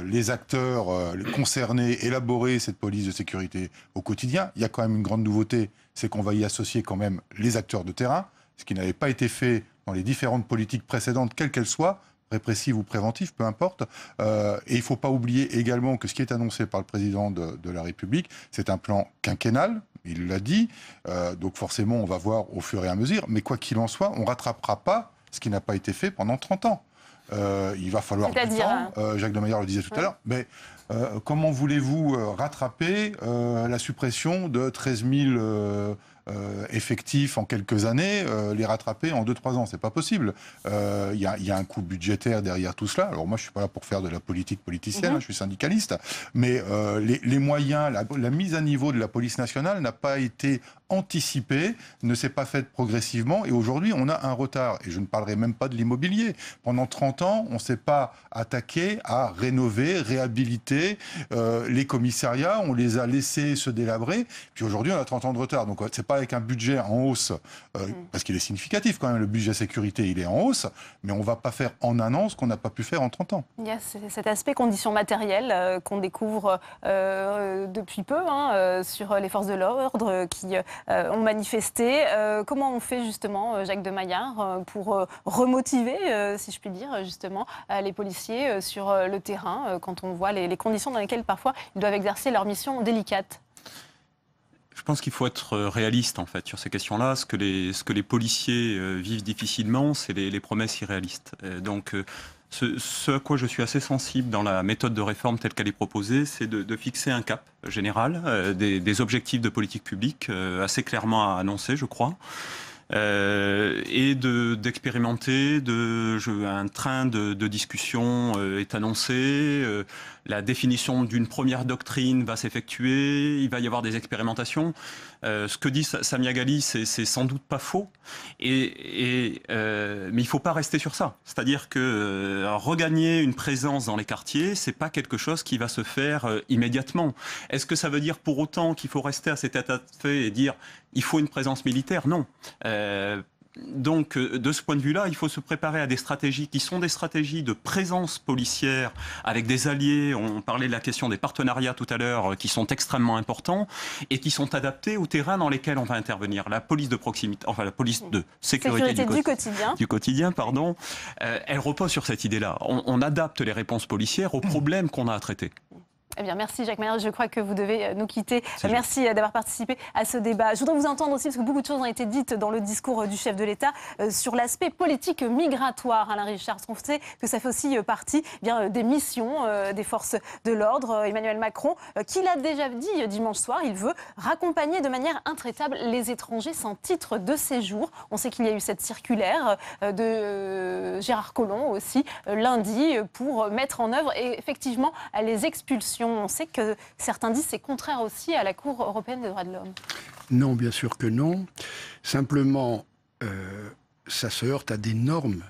[SPEAKER 2] les acteurs concernés élaborer cette police de sécurité au quotidien. Il y a quand même une grande nouveauté, c'est qu'on va y associer quand même les acteurs de terrain, ce qui n'avait pas été fait dans les différentes politiques précédentes, quelles qu'elles soient, répressives ou préventives, peu importe. Et il ne faut pas oublier également que ce qui est annoncé par le président de la République, c'est un plan quinquennal, il l'a dit, donc forcément on va voir au fur et à mesure, mais quoi qu'il en soit, on ne rattrapera pas ce qui n'a pas été fait pendant 30 ans. Il va falloir du temps, Jacques de Maillard le disait tout à l'heure, mais comment voulez-vous rattraper la suppression de 13 000 effectifs en quelques années, les rattraper en 2-3 ans? C'est pas possible. Il y a un coût budgétaire derrière tout cela. Alors moi, je suis pas là pour faire de la politique politicienne, je suis syndicaliste, mais les moyens, la mise à niveau de la police nationale n'a pas été anticipée, ne s'est pas faite progressivement, et aujourd'hui, on a un retard. Et je ne parlerai même pas de l'immobilier. Pendant 30 ans, on ne s'est pas attaqué à rénover, réhabiliter les commissariats, on les a laissés se délabrer, puis aujourd'hui, on a 30 ans de retard. Donc, c'est pas avec un budget en hausse, parce qu'il est significatif quand même, le budget sécurité, il est en hausse, mais on ne va pas faire en un an ce qu'on n'a pas pu faire en 30 ans. Il y a
[SPEAKER 1] cet aspect conditions matérielles qu'on découvre depuis peu sur les forces de l'ordre qui ont manifesté. Comment on fait justement, Jacques de Maillard, pour remotiver, si je puis dire, justement, les policiers sur le terrain, quand on voit les conditions dans lesquelles parfois ils doivent exercer leur mission délicate?
[SPEAKER 7] Je pense qu'il faut être réaliste en fait sur ces questions-là. Ce que les policiers vivent difficilement, c'est les promesses irréalistes. Donc ce à quoi je suis assez sensible dans la méthode de réforme telle qu'elle est proposée, c'est de fixer un cap général, des objectifs de politique publique assez clairement annoncés, je crois. Et d'expérimenter, un train de discussion est annoncé, la définition d'une première doctrine va s'effectuer, il va y avoir des expérimentations. Ce que dit Samia Ghali, c'est sans doute pas faux, mais il ne faut pas rester sur ça. C'est-à-dire que regagner une présence dans les quartiers, c'est pas quelque chose qui va se faire immédiatement. Est-ce que ça veut dire pour autant qu'il faut rester à cet état de fait et dire il faut une présence militaire? Non. Donc, de ce point de vue-là, il faut se préparer à des stratégies qui sont des stratégies de présence policière avec des alliés. On parlait de la question des partenariats tout à l'heure, qui sont extrêmement importants et qui sont adaptés au terrain dans lesquels on va intervenir. La police de proximité, enfin la police de sécurité du quotidien, pardon, elle repose sur cette idée-là. On adapte les réponses policières aux problèmes qu'on a à traiter.
[SPEAKER 1] Eh bien, merci Jacques Maillard. Je crois que vous devez nous quitter. Merci d'avoir participé à ce débat. Je voudrais vous entendre aussi, parce que beaucoup de choses ont été dites dans le discours du chef de l'État, sur l'aspect politique migratoire. Alain Richard, on sait que ça fait aussi partie des missions des forces de l'ordre. Emmanuel Macron, qui l'a déjà dit dimanche soir, il veut raccompagner de manière intraitable les étrangers sans titre de séjour. On sait qu'il y a eu cette circulaire de Gérard Collomb aussi lundi pour mettre en œuvre effectivement les expulsions. On sait que certains disent que c'est contraire aussi à la Cour européenne des droits de l'homme.
[SPEAKER 6] Non, bien sûr que non. Simplement, ça se heurte à d'énormes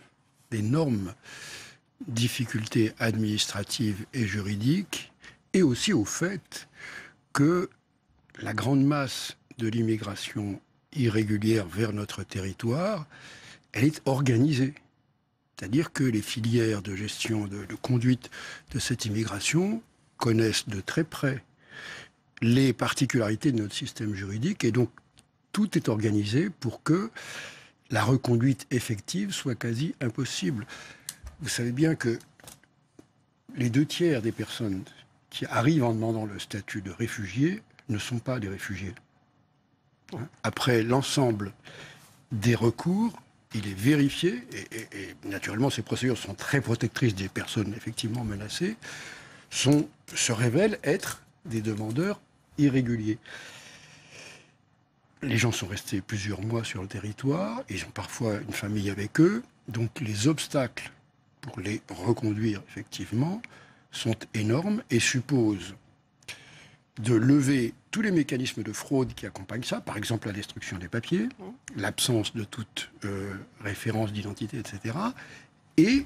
[SPEAKER 6] difficultés administratives et juridiques, et aussi au fait que la grande masse de l'immigration irrégulière vers notre territoire, elle est organisée. C'est-à-dire que les filières de gestion, de conduite de cette immigration connaissent de très près les particularités de notre système juridique, et donc tout est organisé pour que la reconduite effective soit quasi impossible. Vous savez bien que les 2/3 des personnes qui arrivent en demandant le statut de réfugié ne sont pas des réfugiés. Après l'ensemble des recours, il est vérifié, et naturellement ces procédures sont très protectrices des personnes effectivement menacées, se révèlent être des demandeurs irréguliers. Les gens sont restés plusieurs mois sur le territoire, ils ont parfois une famille avec eux, donc les obstacles pour les reconduire effectivement sont énormes et supposent de lever tous les mécanismes de fraude qui accompagnent ça, par exemple la destruction des papiers, l'absence de toute référence d'identité, etc., et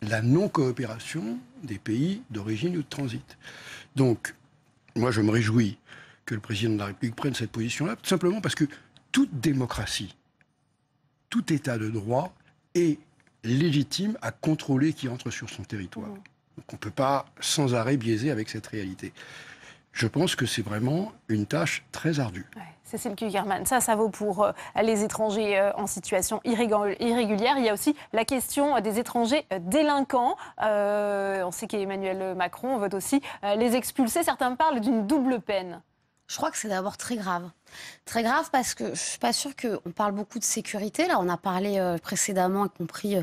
[SPEAKER 6] la non-coopération des pays d'origine ou de transit. Donc, moi je me réjouis que le président de la République prenne cette position-là, tout simplement parce que toute démocratie, tout état de droit est légitime à contrôler qui entre sur son territoire. Donc on ne peut pas sans arrêt biaiser avec cette réalité. Je pense que c'est vraiment une tâche très ardue.
[SPEAKER 1] Ouais. Cécile Cukierman, ça vaut pour les étrangers en situation irrégulière. Il y a aussi la question des étrangers délinquants. On sait qu'Emmanuel Macron veut aussi les expulser. Certains parlent d'une double peine.
[SPEAKER 5] Je crois que c'est d'abord très grave. Très grave parce que je ne suis pas sûre qu'on parle beaucoup de sécurité. Là, on a parlé précédemment, y compris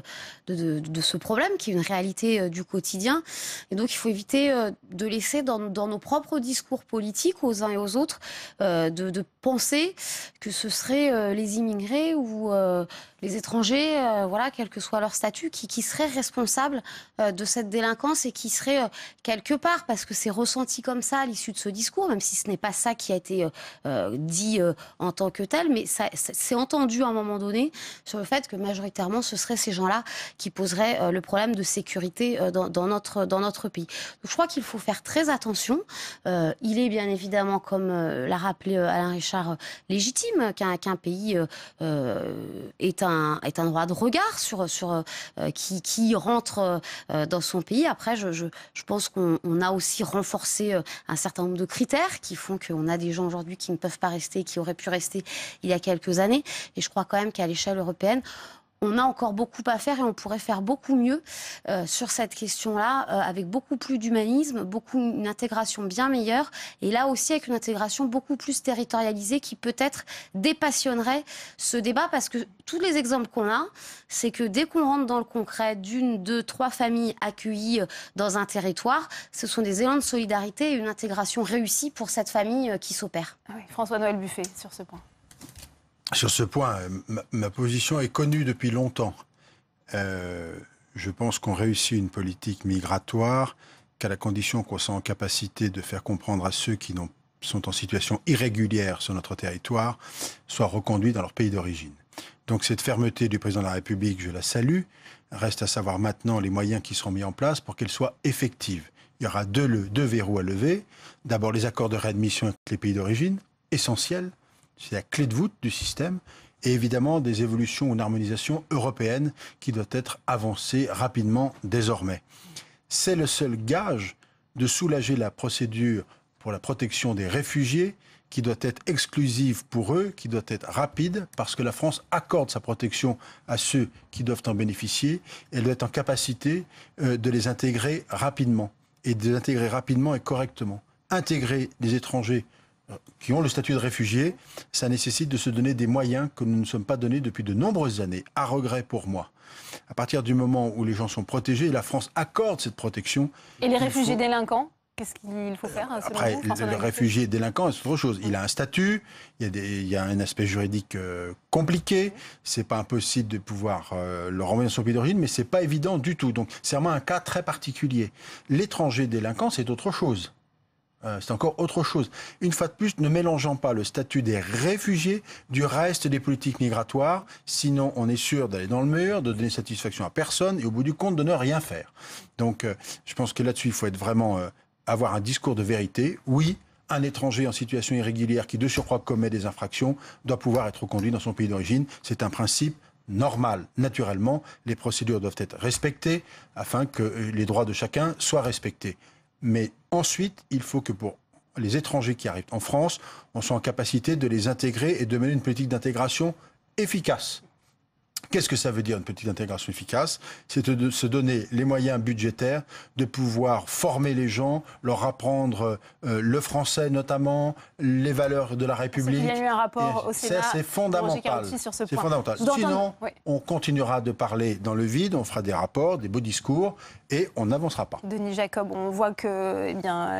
[SPEAKER 5] de ce problème qui est une réalité du quotidien. Et donc, il faut éviter de laisser dans nos propres discours politiques, aux uns et aux autres, de penser que ce serait les immigrés ou les étrangers, voilà, quel que soit leur statut, qui seraient responsables de cette délinquance et qui seraient quelque part, parce que c'est ressenti comme ça à l'issue de ce discours, même si ce n'est pas ça qui a été dit en tant que tel, mais c'est entendu à un moment donné sur le fait que majoritairement ce seraient ces gens-là qui poseraient le problème de sécurité dans notre pays. Donc je crois qu'il faut faire très attention. Il est bien évidemment, comme l'a rappelé Alain Richard, légitime qu'un pays ait un droit de regard sur qui rentre dans son pays. Après, je pense qu'on a aussi renforcé un certain nombre de critères qui font qu'on a des gens aujourd'hui qui ne peuvent pas rester, qui auraient pu rester il y a quelques années. Et je crois quand même qu'à l'échelle européenne, on a encore beaucoup à faire et on pourrait faire beaucoup mieux sur cette question-là, avec beaucoup plus d'humanisme, une intégration bien meilleure, et là aussi avec une intégration beaucoup plus territorialisée qui peut-être dépassionnerait ce débat, parce que tous les exemples qu'on a, c'est que dès qu'on rentre dans le concret d'une, deux, trois familles accueillies dans un territoire, ce sont des élans de solidarité et une intégration réussie pour cette famille qui s'opère.
[SPEAKER 1] Ah oui, François-Noël Buffet, sur ce point.
[SPEAKER 8] Sur ce point, ma position est connue depuis longtemps. Je pense qu'on réussit une politique migratoire qu'à la condition qu'on soit en capacité de faire comprendre à ceux qui sont en situation irrégulière sur notre territoire, soient reconduits dans leur pays d'origine. Donc cette fermeté du président de la République, je la salue. Reste à savoir maintenant les moyens qui seront mis en place pour qu'elle soit effective. Il y aura deux verrous à lever. D'abord les accords de réadmission avec les pays d'origine, essentiels. C'est la clé de voûte du système, et évidemment des évolutions ou une harmonisation européenne qui doit être avancée rapidement désormais. C'est le seul gage de soulager la procédure pour la protection des réfugiés, qui doit être exclusive pour eux, qui doit être rapide, parce que la France accorde sa protection à ceux qui doivent en bénéficier, et elle doit être en capacité de les intégrer rapidement, et de les intégrer rapidement et correctement. Intégrer les étrangers qui ont le statut de réfugiés, ça nécessite de se donner des moyens que nous ne sommes pas donnés depuis de nombreuses années, à regret pour moi. À partir du moment où les gens sont protégés, la France accorde cette protection.
[SPEAKER 1] Et les réfugiés délinquants, qu'est-ce qu'il faut faire selon
[SPEAKER 8] Après,
[SPEAKER 1] vous,
[SPEAKER 8] le réfugié délinquant, c'est autre chose. Il a un statut, il y a un aspect juridique compliqué. C'est pas impossible de pouvoir le renvoyer dans son pays d'origine, mais c'est pas évident du tout. Donc c'est vraiment un cas très particulier. L'étranger délinquant, c'est autre chose. C'est encore autre chose. Une fois de plus, ne mélangeons pas le statut des réfugiés du reste des politiques migratoires, sinon on est sûr d'aller dans le mur, de donner satisfaction à personne et au bout du compte de ne rien faire. Donc je pense que là-dessus, il faut être vraiment avoir un discours de vérité. Oui, un étranger en situation irrégulière qui de surcroît commet des infractions doit pouvoir être reconduit dans son pays d'origine. C'est un principe normal, naturellement. Les procédures doivent être respectées afin que les droits de chacun soient respectés. Mais ensuite, il faut que pour les étrangers qui arrivent en France, on soit en capacité de les intégrer et de mener une politique d'intégration efficace. Qu'est-ce que ça veut dire, une politique d'intégration efficace? C'est de se donner les moyens budgétaires de pouvoir former les gens, leur apprendre le français notamment, les valeurs de la République.
[SPEAKER 1] Il y a eu un rapport au Sénat.
[SPEAKER 8] C'est fondamental.
[SPEAKER 1] C'est
[SPEAKER 8] fondamental. Sinon, on continuera de parler dans le vide, on fera des rapports, des beaux discours, et on n'avancera pas.
[SPEAKER 1] Denis Jacob, on voit que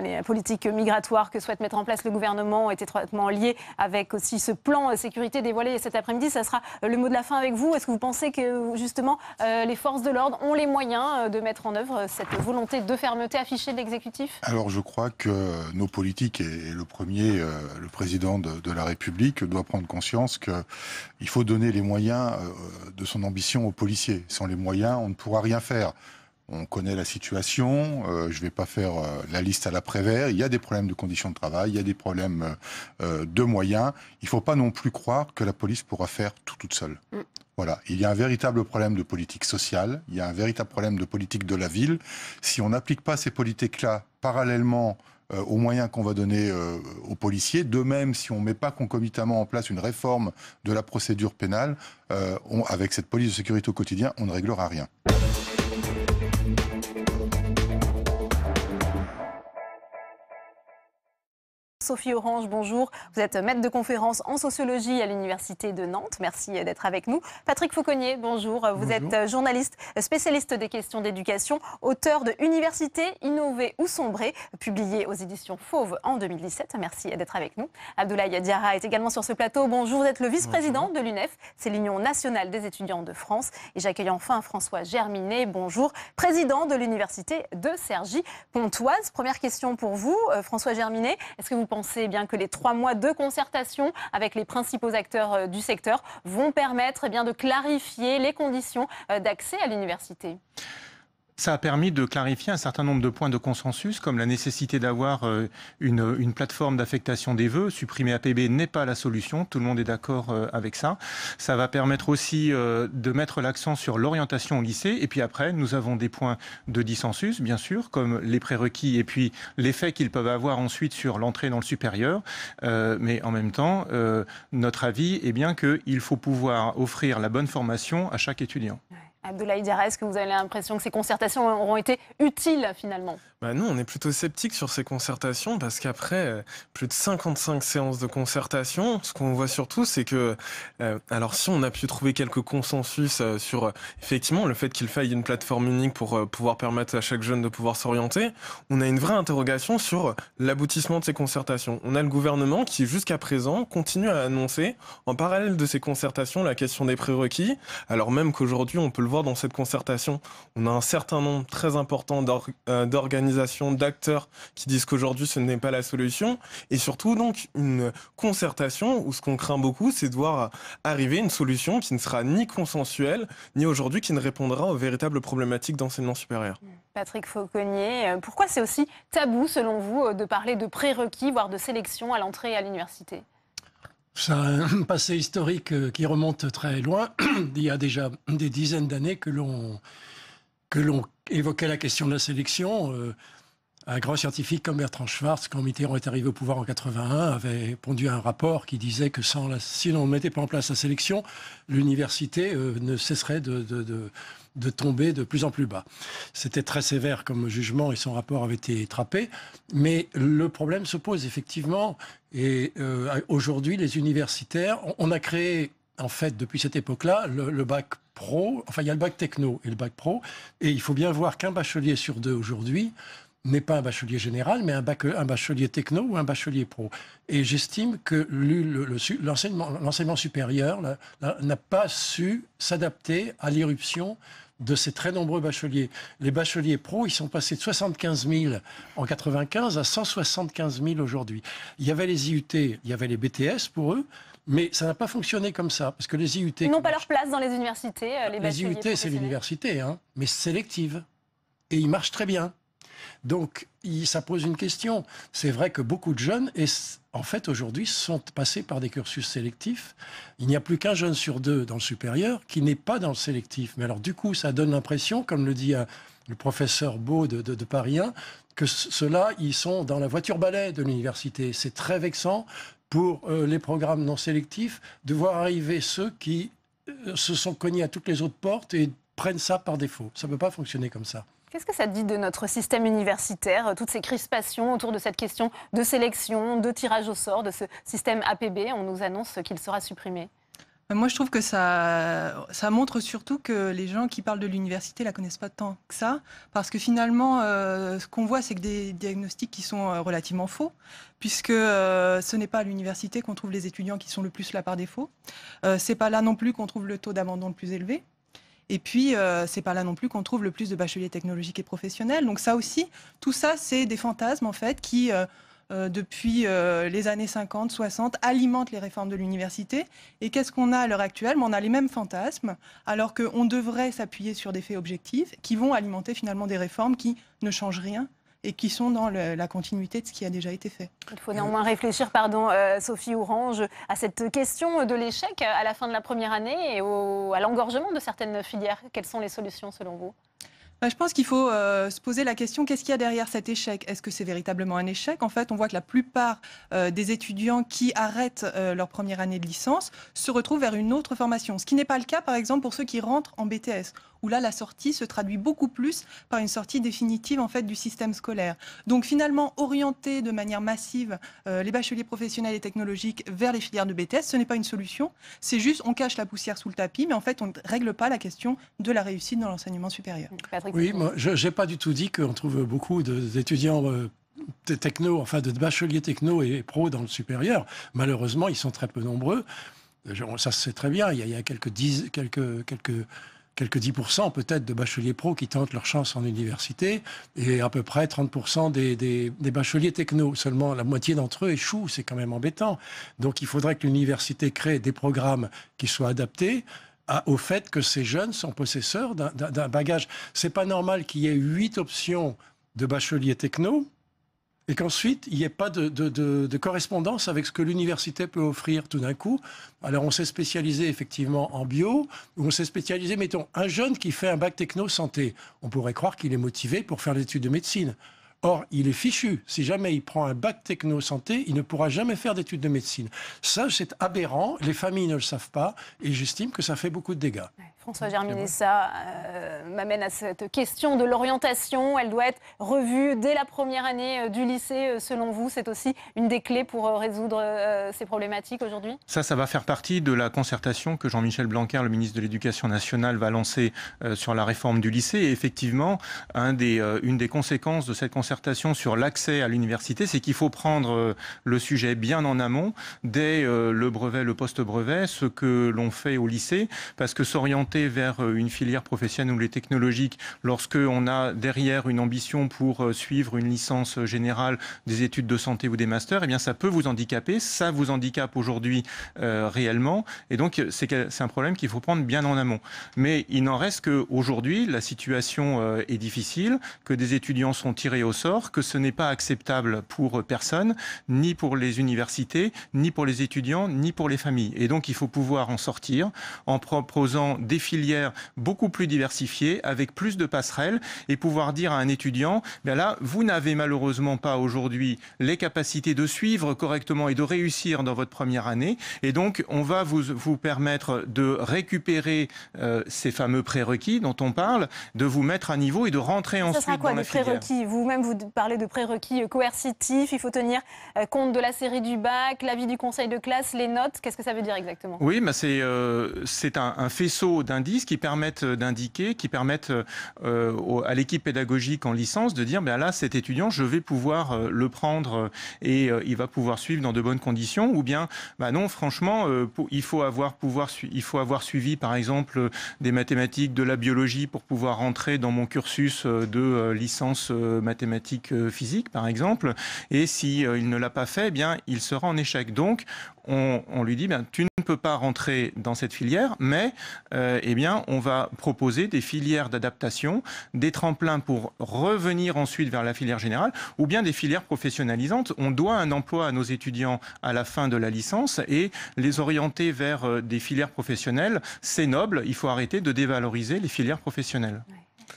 [SPEAKER 1] les politiques migratoires que souhaite mettre en place le gouvernement ont été étroitement liées avec aussi ce plan sécurité dévoilé cet après-midi. Ça sera le mot de la fin avec vous. Est-ce que vous pensez que justement les forces de l'ordre ont les moyens de mettre en œuvre cette volonté de fermeté affichée de l'exécutif? Alors
[SPEAKER 2] je crois que nos politiques, et le premier, le président de la République, doit prendre conscience qu'il faut donner les moyens de son ambition aux policiers. Sans les moyens, on ne pourra rien faire. On connaît la situation, je ne vais pas faire la liste à l'après-vert, il y a des problèmes de conditions de travail, il y a des problèmes de moyens. Il ne faut pas non plus croire que la police pourra faire tout toute seule. Voilà, il y a un véritable problème de politique sociale, il y a un véritable problème de politique de la ville. Si on n'applique pas ces politiques-là parallèlement aux moyens qu'on va donner aux policiers, de même si on ne met pas concomitamment en place une réforme de la procédure pénale, avec cette police de sécurité au quotidien, on ne réglera rien.
[SPEAKER 1] Sophie Orange, bonjour. Vous êtes maître de conférence en sociologie à l'Université de Nantes. Merci d'être avec nous. Patrick Fauconnier, bonjour. Vous êtes journaliste, spécialiste des questions d'éducation, auteur de Université, innover ou sombrer, publié aux éditions Fauve en 2017. Merci d'être avec nous. Abdoulaye Diarra est également sur ce plateau. Bonjour, vous êtes le vice-président de l'UNEF, c'est l'Union nationale des étudiants de France. Et j'accueille enfin François Germinet, bonjour, président de l'Université de Cergy-Pontoise. Première question pour vous, François Germinet. Est-ce que vous pensez bien que les 3 mois de concertation avec les principaux acteurs du secteur vont permettre de clarifier les conditions d'accès à l'université ?
[SPEAKER 9] Ça a permis de clarifier un certain nombre de points de consensus, comme la nécessité d'avoir une plateforme d'affectation des vœux. Supprimer APB n'est pas la solution, tout le monde est d'accord avec ça. Ça va permettre aussi de mettre l'accent sur l'orientation au lycée. Et puis après, nous avons des points de dissensus, bien sûr, comme les prérequis et puis l'effet qu'ils peuvent avoir ensuite sur l'entrée dans le supérieur. Mais en même temps, notre avis est bien qu'il faut pouvoir offrir la bonne formation à chaque étudiant.
[SPEAKER 1] Abdoulaye Diarra, est-ce que vous avez l'impression que ces concertations auront été utiles finalement ?
[SPEAKER 11] Nous, on est plutôt sceptiques sur ces concertations parce qu'après plus de 55 séances de concertation, ce qu'on voit surtout, c'est que, alors si on a pu trouver quelques consensus sur effectivement le fait qu'il faille une plateforme unique pour pouvoir permettre à chaque jeune de pouvoir s'orienter, on a une vraie interrogation sur l'aboutissement de ces concertations. On a le gouvernement qui, jusqu'à présent, continue à annoncer, en parallèle de ces concertations, la question des prérequis, alors même qu'aujourd'hui, on peut le voir dans cette concertation, on a un certain nombre très important d'organisations, d'acteurs qui disent qu'aujourd'hui ce n'est pas la solution, et surtout donc une concertation où ce qu'on craint beaucoup, c'est de voir arriver une solution qui ne sera ni consensuelle, ni aujourd'hui qui ne répondra aux véritables problématiques d'enseignement supérieur.
[SPEAKER 1] Patrick Fauconnier, pourquoi c'est aussi tabou selon vous de parler de prérequis, voire de sélection à l'entrée à l'université ?
[SPEAKER 6] Ça a un passé historique qui remonte très loin. Il y a déjà des dizaines d'années que l'on évoquait la question de la sélection. Un grand scientifique comme Bertrand Schwartz, quand Mitterrand est arrivé au pouvoir en 81, avait pondu un rapport qui disait que si l'on ne mettait pas en place la sélection, l'université ne cesserait de tomber de plus en plus bas. C'était très sévère comme jugement et son rapport avait été trappé. Mais le problème se pose effectivement. Et aujourd'hui, les universitaires, on a créé, en fait, depuis cette époque-là, le bac pro. Enfin, il y a le bac techno et le bac pro. Et il faut bien voir qu'un bachelier sur 2 aujourd'hui n'est pas un bachelier général, mais un bachelier techno ou un bachelier pro. Et j'estime que l'enseignement supérieur n'a pas su s'adapter à l'irruption de ces très nombreux bacheliers. Les bacheliers pro, ils sont passés de 75 000 en 95 à 175 000 aujourd'hui. Il y avait les IUT, il y avait les BTS pour eux, mais ça n'a pas fonctionné comme ça, parce que les IUT...
[SPEAKER 1] Ils n'ont pas leur place dans les universités, les bacheliers
[SPEAKER 6] IUT, c'est l'université, mais sélective. Et ils marchent très bien. Donc, ça pose une question. C'est vrai que beaucoup de jeunes, en fait, aujourd'hui, sont passés par des cursus sélectifs. Il n'y a plus qu'un jeune sur 2 dans le supérieur qui n'est pas dans le sélectif. Mais alors, du coup, ça donne l'impression, comme le dit le professeur Beau de Paris 1, que ceux-là, ils sont dans la voiture-balai de l'université. C'est très vexant pour les programmes non sélectifs de voir arriver ceux qui se sont cognés à toutes les autres portes et prennent ça par défaut. Ça ne peut pas fonctionner comme ça.
[SPEAKER 1] Qu'est-ce que ça dit de notre système universitaire, toutes ces crispations autour de cette question de sélection, de tirage au sort, de ce système APB? On nous annonce qu'il sera supprimé.
[SPEAKER 12] Moi, je trouve que ça montre surtout que les gens qui parlent de l'université ne la connaissent pas tant que ça, parce que finalement, ce qu'on voit, c'est que des diagnostics qui sont relativement faux, puisque ce n'est pas à l'université qu'on trouve les étudiants qui sont le plus là par défaut. C'est pas là non plus qu'on trouve le taux d'abandon le plus élevé. Et puis, c'est pas là non plus qu'on trouve le plus de bacheliers technologiques et professionnels. Donc ça aussi, tout ça, c'est des fantasmes, en fait, qui depuis les années 50, 60, alimente les réformes de l'université. Et qu'est-ce qu'on a à l'heure actuelle? On a les mêmes fantasmes, alors qu'on devrait s'appuyer sur des faits objectifs qui vont alimenter finalement des réformes qui ne changent rien et qui sont dans la continuité de ce qui a déjà été fait.
[SPEAKER 1] Il faut néanmoins réfléchir, Sophie Ourange, à cette question de l'échec à la fin de la première année et à l'engorgement de certaines filières. Quelles sont les solutions selon vous ?
[SPEAKER 12] Je pense qu'il faut se poser la question, qu'est-ce qu'il y a derrière cet échec? Est-ce que c'est véritablement un échec? En fait, on voit que la plupart des étudiants qui arrêtent leur première année de licence se retrouvent vers une autre formation. Ce qui n'est pas le cas, par exemple, pour ceux qui rentrent en BTS, où là, la sortie se traduit beaucoup plus par une sortie définitive en fait, du système scolaire. Donc finalement, orienter de manière massive les bacheliers professionnels et technologiques vers les filières de BTS, ce n'est pas une solution. C'est juste, on cache la poussière sous le tapis, mais en fait, on ne règle pas la question de la réussite dans l'enseignement supérieur.
[SPEAKER 6] Oui, moi, je n'ai pas du tout dit qu'on trouve beaucoup d'étudiants techno, enfin de bacheliers techno et pro dans le supérieur. Malheureusement, ils sont très peu nombreux. Ça se sait très bien. Il y a quelques 10% peut-être de bacheliers pro qui tentent leur chance en université et à peu près 30% des bacheliers techno. Seulement la moitié d'entre eux échouent, c'est quand même embêtant. Donc il faudrait que l'université crée des programmes qui soient adaptés au fait que ces jeunes sont possesseurs d'un bagage. C'est pas normal qu'il y ait 8 options de bacheliers techno et qu'ensuite, il n'y ait pas de correspondance avec ce que l'université peut offrir tout d'un coup. Alors, on s'est spécialisé effectivement en bio, ou on s'est spécialisé, mettons, un jeune qui fait un bac techno santé. On pourrait croire qu'il est motivé pour faire l'étude de médecine. Or, il est fichu. Si jamais il prend un bac techno santé, il ne pourra jamais faire d'études de médecine. Ça, c'est aberrant. Les familles ne le savent pas et j'estime que ça fait beaucoup de dégâts.
[SPEAKER 1] François Germinet, ça m'amène à cette question de l'orientation. Elle doit être revue dès la première année du lycée. Selon vous, c'est aussi une des clés pour résoudre ces problématiques aujourd'hui?
[SPEAKER 9] Ça va faire partie de la concertation que Jean-Michel Blanquer, le ministre de l'Éducation nationale, va lancer sur la réforme du lycée. Et effectivement, une des conséquences de cette concertation sur l'accès à l'université, c'est qu'il faut prendre le sujet bien en amont, dès le brevet, le post-brevet, ce que l'on fait au lycée, parce que s'orienter vers une filière professionnelle ou les technologiques, lorsque on a derrière une ambition pour suivre une licence générale, des études de santé ou des masters, eh bien ça peut vous handicaper. Ça vous handicape aujourd'hui réellement. Et donc c'est un problème qu'il faut prendre bien en amont. Mais il n'en reste qu'aujourd'hui, la situation est difficile, que des étudiants sont tirés au sort, que ce n'est pas acceptable pour personne, ni pour les universités, ni pour les étudiants, ni pour les familles. Et donc il faut pouvoir en sortir en proposant des filières beaucoup plus diversifiées, avec plus de passerelles, et pouvoir dire à un étudiant, bien là, vous n'avez malheureusement pas aujourd'hui les capacités de suivre correctement et de réussir dans votre première année, et donc on va vous permettre de récupérer ces fameux prérequis dont on parle, de vous mettre à niveau et de rentrer ensuite dans la filière.
[SPEAKER 1] Prérequis. Vous-même, vous parlez de prérequis coercitifs, il faut tenir compte de la série du bac, l'avis du conseil de classe, les notes. Qu'est-ce que ça veut dire exactement?
[SPEAKER 9] Oui, c'est un faisceau d'indices qui permettent d'indiquer, qui permettent à l'équipe pédagogique en licence de dire, ben là, cet étudiant, je vais pouvoir le prendre et il va pouvoir suivre dans de bonnes conditions, ou bien, ben non, franchement, il faut avoir suivi, par exemple, des mathématiques, de la biologie pour pouvoir rentrer dans mon cursus de licence mathématiques physique, par exemple, et si il ne l'a pas fait, eh bien, il sera en échec. Donc, on lui dit, ben, tu ne peux pas rentrer dans cette filière, mais eh bien, on va proposer des filières d'adaptation, des tremplins pour revenir ensuite vers la filière générale, ou bien des filières professionnalisantes. On doit un emploi à nos étudiants à la fin de la licence, et les orienter vers des filières professionnelles, c'est noble. Il faut arrêter de dévaloriser les filières professionnelles.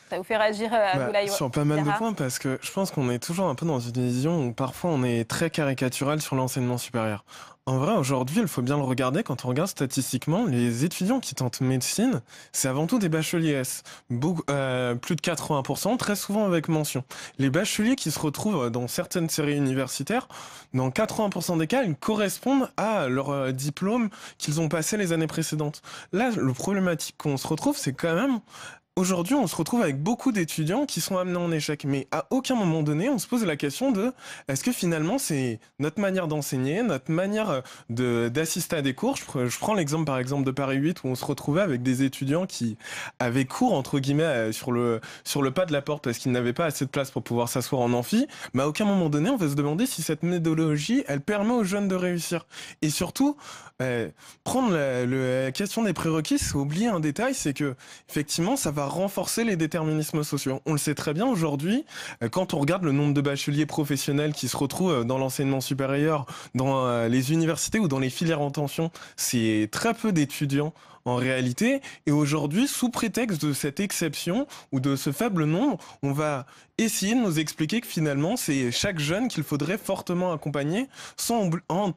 [SPEAKER 1] Ça vous fait réagir, Abdoulaye?
[SPEAKER 11] Sur pas mal de points, parce que je pense qu'on est toujours un peu dans une vision où parfois on est très caricatural sur l'enseignement supérieur. En vrai, aujourd'hui, il faut bien le regarder, quand on regarde statistiquement, les étudiants qui tentent médecine, c'est avant tout des bacheliers S. Plus de 80%, très souvent avec mention. Les bacheliers qui se retrouvent dans certaines séries universitaires, dans 80% des cas, ils correspondent à leur diplôme qu'ils ont passé les années précédentes. Là, le problématique qu'on se retrouve, c'est quand même aujourd'hui, on se retrouve avec beaucoup d'étudiants qui sont amenés en échec. Mais à aucun moment donné, on se pose la question de est-ce que finalement, c'est notre manière d'enseigner, notre manière d'assister à des cours. Je prends l'exemple, par exemple, de Paris 8, où on se retrouvait avec des étudiants qui avaient cours, entre guillemets, sur le pas de la porte parce qu'ils n'avaient pas assez de place pour pouvoir s'asseoir en amphi. Mais à aucun moment donné, on va se demander si cette méthodologie, elle permet aux jeunes de réussir. Et surtout, prendre la question des prérequis, c'est oublier un détail, c'est que effectivement, ça va renforcer les déterminismes sociaux. On le sait très bien aujourd'hui, quand on regarde le nombre de bacheliers professionnels qui se retrouvent dans l'enseignement supérieur, dans les universités ou dans les filières en tension, c'est très peu d'étudiants en réalité. Et aujourd'hui, sous prétexte de cette exception ou de ce faible nombre, on va essayer de nous expliquer que finalement, c'est chaque jeune qu'il faudrait fortement accompagner,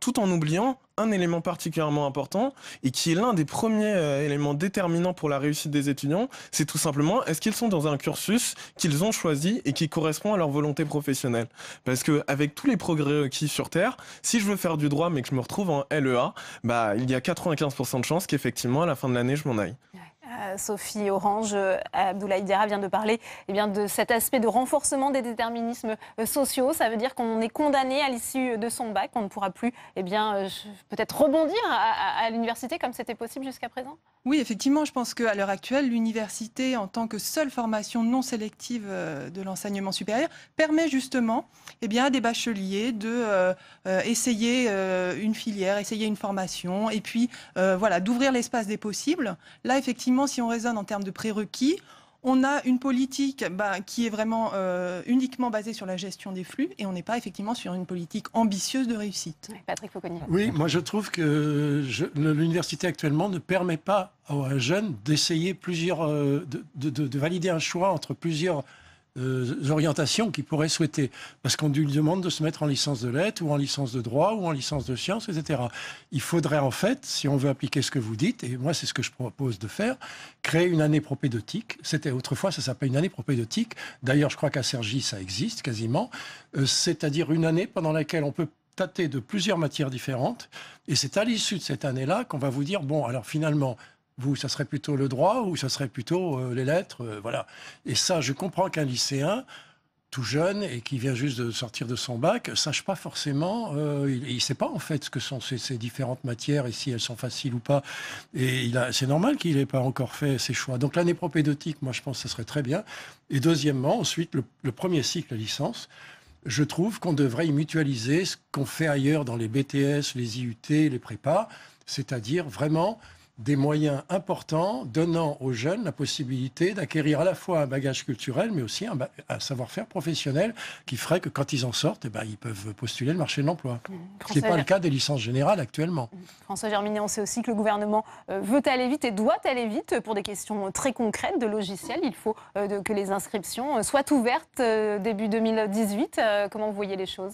[SPEAKER 11] tout en oubliant un élément particulièrement important et qui est l'un des premiers éléments déterminants pour la réussite des étudiants, c'est tout simplement est-ce qu'ils sont dans un cursus qu'ils ont choisi et qui correspond à leur volonté professionnelle. Parce que avec tous les progrès requis sur Terre, si je veux faire du droit mais que je me retrouve en LEA, il y a 95% de chances qu'effectivement à la fin de l'année je m'en aille.
[SPEAKER 1] Sophie Orange, Abdoulaye Diarra vient de parler de cet aspect de renforcement des déterminismes sociaux. Ça veut dire qu'on est condamné à l'issue de son bac, on ne pourra plus peut-être rebondir à l'université comme c'était possible jusqu'à présent.
[SPEAKER 12] Oui, effectivement, je pense qu'à l'heure actuelle, l'université, en tant que seule formation non sélective de l'enseignement supérieur, permet justement à des bacheliers d'essayer une filière, essayer une formation, et puis d'ouvrir l'espace des possibles. Là, effectivement, si on raisonne en termes de prérequis, on a une politique qui est vraiment uniquement basée sur la gestion des flux et on n'est pas effectivement sur une politique ambitieuse de réussite.
[SPEAKER 1] Patrick Fauconnier.
[SPEAKER 6] Oui, moi je trouve que l'université actuellement ne permet pas aux jeunes d'essayer de valider un choix entre plusieurs orientations qu'ils pourraient souhaiter. Parce qu'on lui demande de se mettre en licence de lettres ou en licence de droit ou en licence de sciences, etc. Il faudrait en fait, si on veut appliquer ce que vous dites, et moi c'est ce que je propose de faire, créer une année propédeutique. Autrefois ça s'appelait une année propédeutique. D'ailleurs je crois qu'à Cergy ça existe quasiment. C'est-à-dire une année pendant laquelle on peut tâter de plusieurs matières différentes. Et c'est à l'issue de cette année-là qu'on va vous dire, bon alors finalement, vous, ça serait plutôt le droit ou ça serait plutôt les lettres, voilà. Et ça, je comprends qu'un lycéen tout jeune et qui vient juste de sortir de son bac sache pas forcément, il ne sait pas en fait ce que sont ces différentes matières et si elles sont faciles ou pas. Et c'est normal qu'il n'ait pas encore fait ses choix. Donc l'année propédeutique, moi je pense que ça serait très bien. Et deuxièmement, ensuite, le premier cycle licence, je trouve qu'on devrait y mutualiser ce qu'on fait ailleurs dans les BTS, les IUT, les prépas, c'est-à-dire vraiment des moyens importants donnant aux jeunes la possibilité d'acquérir à la fois un bagage culturel, mais aussi un savoir-faire professionnel qui ferait que quand ils en sortent, ils peuvent postuler le marché de l'emploi. Ce qui n'est pas le cas des licences générales actuellement.
[SPEAKER 1] François Germinet, on sait aussi que le gouvernement veut aller vite et doit aller vite pour des questions très concrètes de logiciels. Il faut que les inscriptions soient ouvertes début 2018. Comment vous voyez les choses ?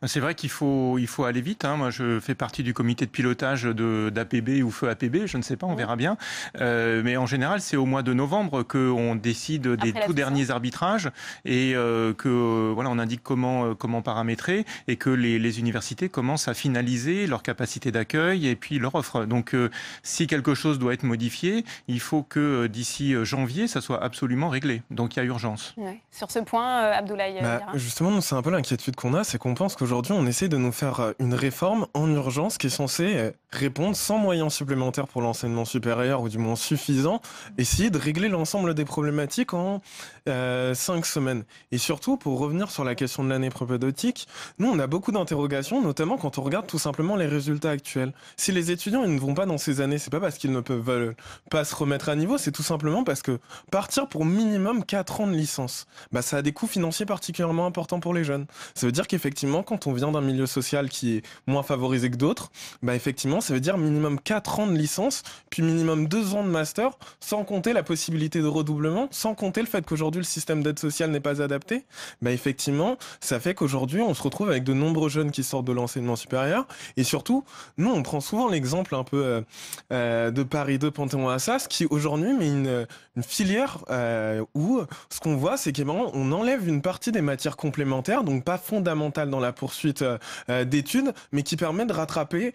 [SPEAKER 9] C'est vrai qu'il faut aller vite. Moi, je fais partie du comité de pilotage d'APB ou Feu APB, je ne sais pas, on verra bien. Mais en général, c'est au mois de novembre qu'on décide des tout derniers arbitrages et on indique comment paramétrer et que les universités commencent à finaliser leur capacité d'accueil et puis leur offre. Donc, si quelque chose doit être modifié, il faut que d'ici janvier, ça soit absolument réglé. Donc, il y a urgence.
[SPEAKER 1] Ouais. Sur ce point, Abdoulaye Diarra.
[SPEAKER 11] Justement, c'est un peu l'inquiétude qu'on a, c'est qu'on pense qu'aujourd'hui, on essaie de nous faire une réforme en urgence qui est censée répondre sans moyens supplémentaires pour l'enseignement supérieur, ou du moins suffisant, essayer de régler l'ensemble des problématiques en 5 semaines. Et surtout, pour revenir sur la question de l'année propédeutique, nous, on a beaucoup d'interrogations, notamment quand on regarde tout simplement les résultats actuels. Si les étudiants ils ne vont pas dans ces années, c'est pas parce qu'ils ne veulent pas se remettre à niveau, c'est tout simplement parce que partir pour minimum 4 ans de licence, ça a des coûts financiers particulièrement importants pour les jeunes. Ça veut dire qu'effectivement, quand on vient d'un milieu social qui est moins favorisé que d'autres, effectivement, ça veut dire minimum 4 ans de licence, puis minimum 2 ans de master, sans compter la possibilité de redoublement, sans compter le fait qu'aujourd'hui le système d'aide sociale n'est pas adapté. Effectivement, ça fait qu'aujourd'hui on se retrouve avec de nombreux jeunes qui sortent de l'enseignement supérieur, et surtout, nous on prend souvent l'exemple un peu de Paris 2 Panthéon-Assas, qui aujourd'hui met une filière où ce qu'on voit, c'est qu'on enlève une partie des matières complémentaires, donc pas fondamentales dans la la poursuite d'études, mais qui permet de rattraper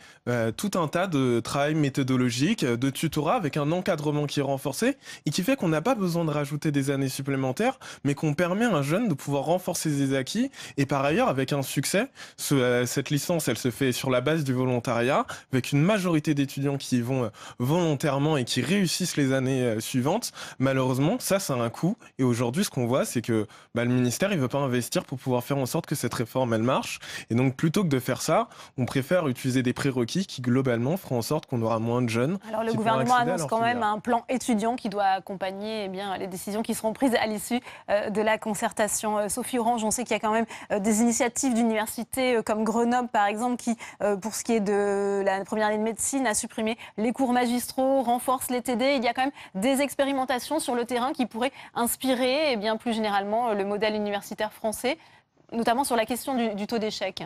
[SPEAKER 11] tout un tas de travail méthodologique, de tutorat avec un encadrement qui est renforcé et qui fait qu'on n'a pas besoin de rajouter des années supplémentaires, mais qu'on permet à un jeune de pouvoir renforcer ses acquis. Et par ailleurs, avec un succès, cette licence, elle se fait sur la base du volontariat, avec une majorité d'étudiants qui y vont volontairement et qui réussissent les années suivantes. Malheureusement, ça a un coût. Et aujourd'hui, ce qu'on voit, c'est que le ministère, il veut pas investir pour pouvoir faire en sorte que cette réforme, elle marche. Et donc, plutôt que de faire ça, on préfère utiliser des prérequis qui, globalement, feront en sorte qu'on aura moins de jeunes.
[SPEAKER 1] Alors, le gouvernement annonce quand même un plan étudiant qui doit accompagner les décisions qui seront prises à l'issue de la concertation. Sophie Orange, on sait qu'il y a quand même des initiatives d'universités comme Grenoble, par exemple, qui, pour ce qui est de la première année de médecine, a supprimé les cours magistraux, renforce les TD. Il y a quand même des expérimentations sur le terrain qui pourraient inspirer, et bien plus généralement, le modèle universitaire français, notamment sur la question du taux d'échec.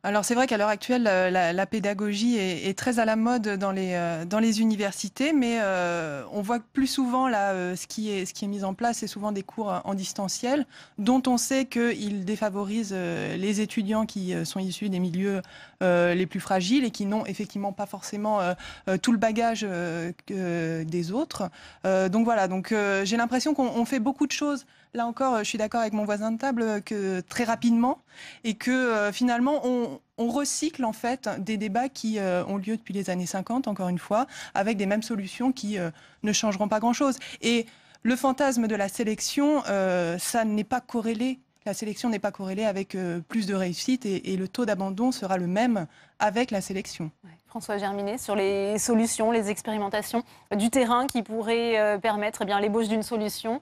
[SPEAKER 12] Alors c'est vrai qu'à l'heure actuelle, la pédagogie est très à la mode dans les universités, mais on voit que plus souvent là, ce qui est mis en place, c'est souvent des cours en distanciel, dont on sait qu'ils défavorisent les étudiants qui sont issus des milieux les plus fragiles et qui n'ont effectivement pas forcément tout le bagage des autres. Donc voilà, j'ai l'impression qu'on fait beaucoup de choses. Là encore, je suis d'accord avec mon voisin de table que très rapidement et que finalement on recycle en fait des débats qui ont lieu depuis les années 50, encore une fois, avec des mêmes solutions qui ne changeront pas grand-chose. Et le fantasme de la sélection, ça n'est pas corrélé. La sélection n'est pas corrélée avec plus de réussite et le taux d'abandon sera le même avec la sélection.
[SPEAKER 1] Ouais. François Germinet, sur les solutions, les expérimentations du terrain qui pourraient permettre l'ébauche d'une solution.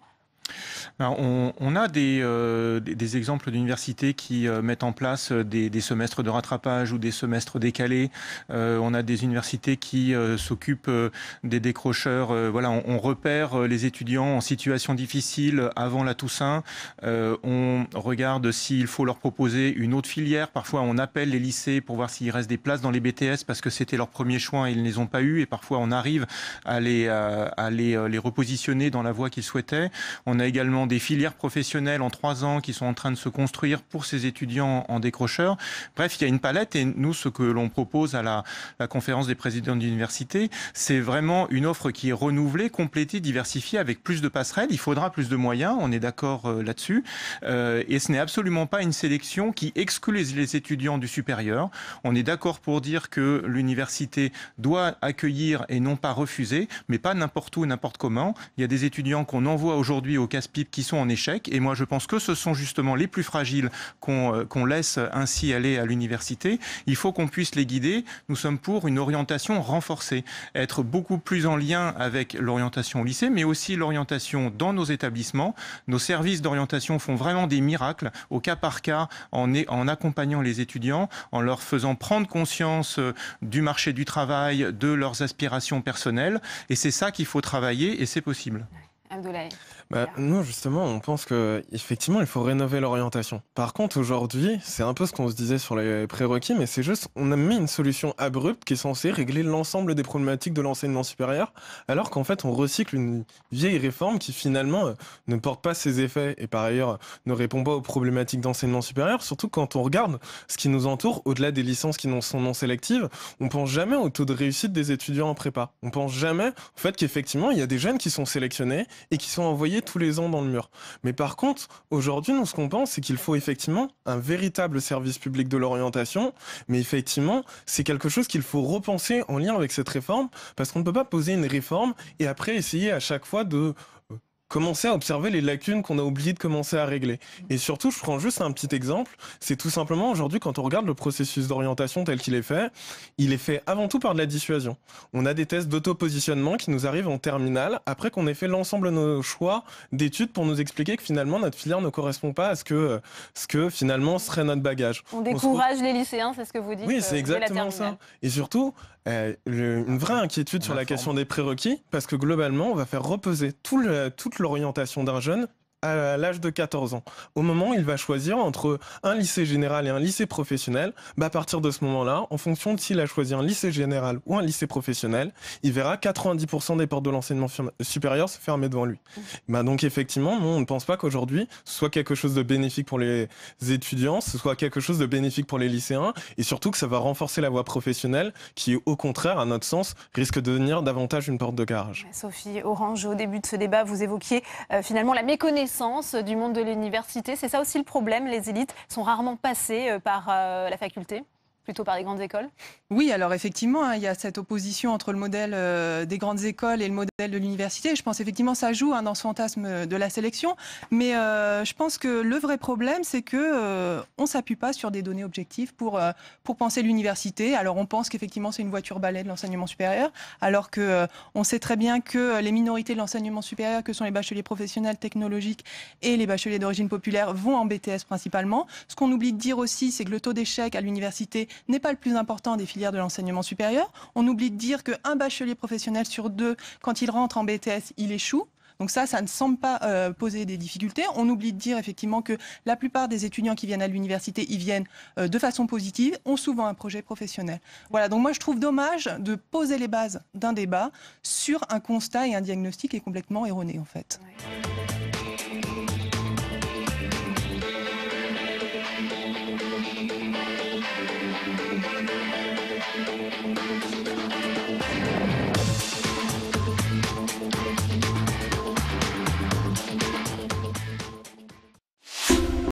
[SPEAKER 9] Alors, on a des exemples d'universités qui mettent en place des semestres de rattrapage ou des semestres décalés. On a des universités qui s'occupent des décrocheurs. On repère les étudiants en situation difficile avant la Toussaint. On regarde s'il faut leur proposer une autre filière. Parfois, on appelle les lycées pour voir s'il reste des places dans les BTS parce que c'était leur premier choix et ils ne les ont pas eu. Et parfois, on arrive à les repositionner dans la voie qu'ils souhaitaient. On a également des filières professionnelles en 3 ans qui sont en train de se construire pour ces étudiants en décrocheurs. Bref, il y a une palette et nous, ce que l'on propose à la conférence des présidents d'université, c'est vraiment une offre qui est renouvelée, complétée, diversifiée avec plus de passerelles. Il faudra plus de moyens, on est d'accord là-dessus. Et ce n'est absolument pas une sélection qui exclut les étudiants du supérieur. On est d'accord pour dire que l'université doit accueillir et non pas refuser, mais pas n'importe où, n'importe comment. Il y a des étudiants qu'on envoie aujourd'hui au casse-pipe qui sont en échec. Et moi, je pense que ce sont justement les plus fragiles qu'on laisse ainsi aller à l'université. Il faut qu'on puisse les guider. Nous sommes pour une orientation renforcée, être beaucoup plus en lien avec l'orientation au lycée, mais aussi l'orientation dans nos établissements. Nos services d'orientation font vraiment des miracles au cas par cas en accompagnant les étudiants, en leur faisant prendre conscience du marché du travail, de leurs aspirations personnelles. Et c'est ça qu'il faut travailler et c'est possible.
[SPEAKER 1] Abdoulaye.
[SPEAKER 11] Nous, justement, on pense qu'effectivement, il faut rénover l'orientation. Par contre, aujourd'hui, c'est un peu ce qu'on se disait sur les prérequis, mais c'est juste, on a mis une solution abrupte qui est censée régler l'ensemble des problématiques de l'enseignement supérieur, alors qu'en fait, on recycle une vieille réforme qui, finalement, ne porte pas ses effets et, par ailleurs, ne répond pas aux problématiques d'enseignement supérieur, surtout quand on regarde ce qui nous entoure, au-delà des licences qui sont non sélectives, on pense jamais au taux de réussite des étudiants en prépa. On pense jamais au fait qu'effectivement, il y a des jeunes qui sont sélectionnés et qui sont envoyés tous les ans dans le mur. Mais par contre, aujourd'hui, nous, ce qu'on pense, c'est qu'il faut effectivement un véritable service public de l'orientation, mais effectivement, c'est quelque chose qu'il faut repenser en lien avec cette réforme, parce qu'on ne peut pas poser une réforme et après essayer à chaque fois de commencer à observer les lacunes qu'on a oublié de commencer à régler. Et surtout, je prends juste un petit exemple, c'est tout simplement aujourd'hui, quand on regarde le processus d'orientation tel qu'il est fait, il est fait avant tout par de la dissuasion. On a des tests d'auto-positionnement qui nous arrivent en terminale, après qu'on ait fait l'ensemble de nos choix d'études pour nous expliquer que finalement notre filière ne correspond pas à ce que finalement serait notre bagage.
[SPEAKER 1] On décourage les lycéens, c'est ce que vous dites.
[SPEAKER 11] Oui, c'est exactement ça. Et surtout, une vraie inquiétude sur la question des prérequis, parce que globalement, on va faire reposer toute l'orientation d'un jeune à l'âge de 14 ans. Au moment où il va choisir entre un lycée général et un lycée professionnel, à partir de ce moment-là, en fonction de s'il a choisi un lycée général ou un lycée professionnel, il verra 90% des portes de l'enseignement supérieur se fermer devant lui. Donc effectivement, nous, on ne pense pas qu'aujourd'hui, ce soit quelque chose de bénéfique pour les étudiants, ce soit quelque chose de bénéfique pour les lycéens, et surtout que ça va renforcer la voie professionnelle qui, au contraire, à notre sens, risque de devenir davantage une porte de garage.
[SPEAKER 1] Sophie Orange, au début de ce débat, vous évoquiez finalement la méconnaissance du monde de l'université. C'est ça aussi le problème, les élites sont rarement passées par la faculté, plutôt par les grandes écoles?
[SPEAKER 12] Oui, alors effectivement, il y a cette opposition entre le modèle des grandes écoles et le modèle de l'université. Je pense effectivement ça joue dans ce fantasme de la sélection. Mais je pense que le vrai problème, c'est que on ne s'appuie pas sur des données objectives pour penser l'université. Alors on pense qu'effectivement c'est une voiture balai de l'enseignement supérieur, alors qu'on sait très bien que les minorités de l'enseignement supérieur, que sont les bacheliers professionnels technologiques et les bacheliers d'origine populaire, vont en BTS principalement. Ce qu'on oublie de dire aussi, c'est que le taux d'échec à l'université n'est pas le plus important des filières de l'enseignement supérieur. On oublie de dire qu'un bachelier professionnel sur 2, quand il rentre en BTS, il échoue. Donc ça ne semble pas poser des difficultés. On oublie de dire effectivement que la plupart des étudiants qui viennent à l'université, ils viennent de façon positive, ont souvent un projet professionnel. Voilà, donc moi je trouve dommage de poser les bases d'un débat sur un constat et un diagnostic qui est complètement erroné en fait.
[SPEAKER 1] Ouais.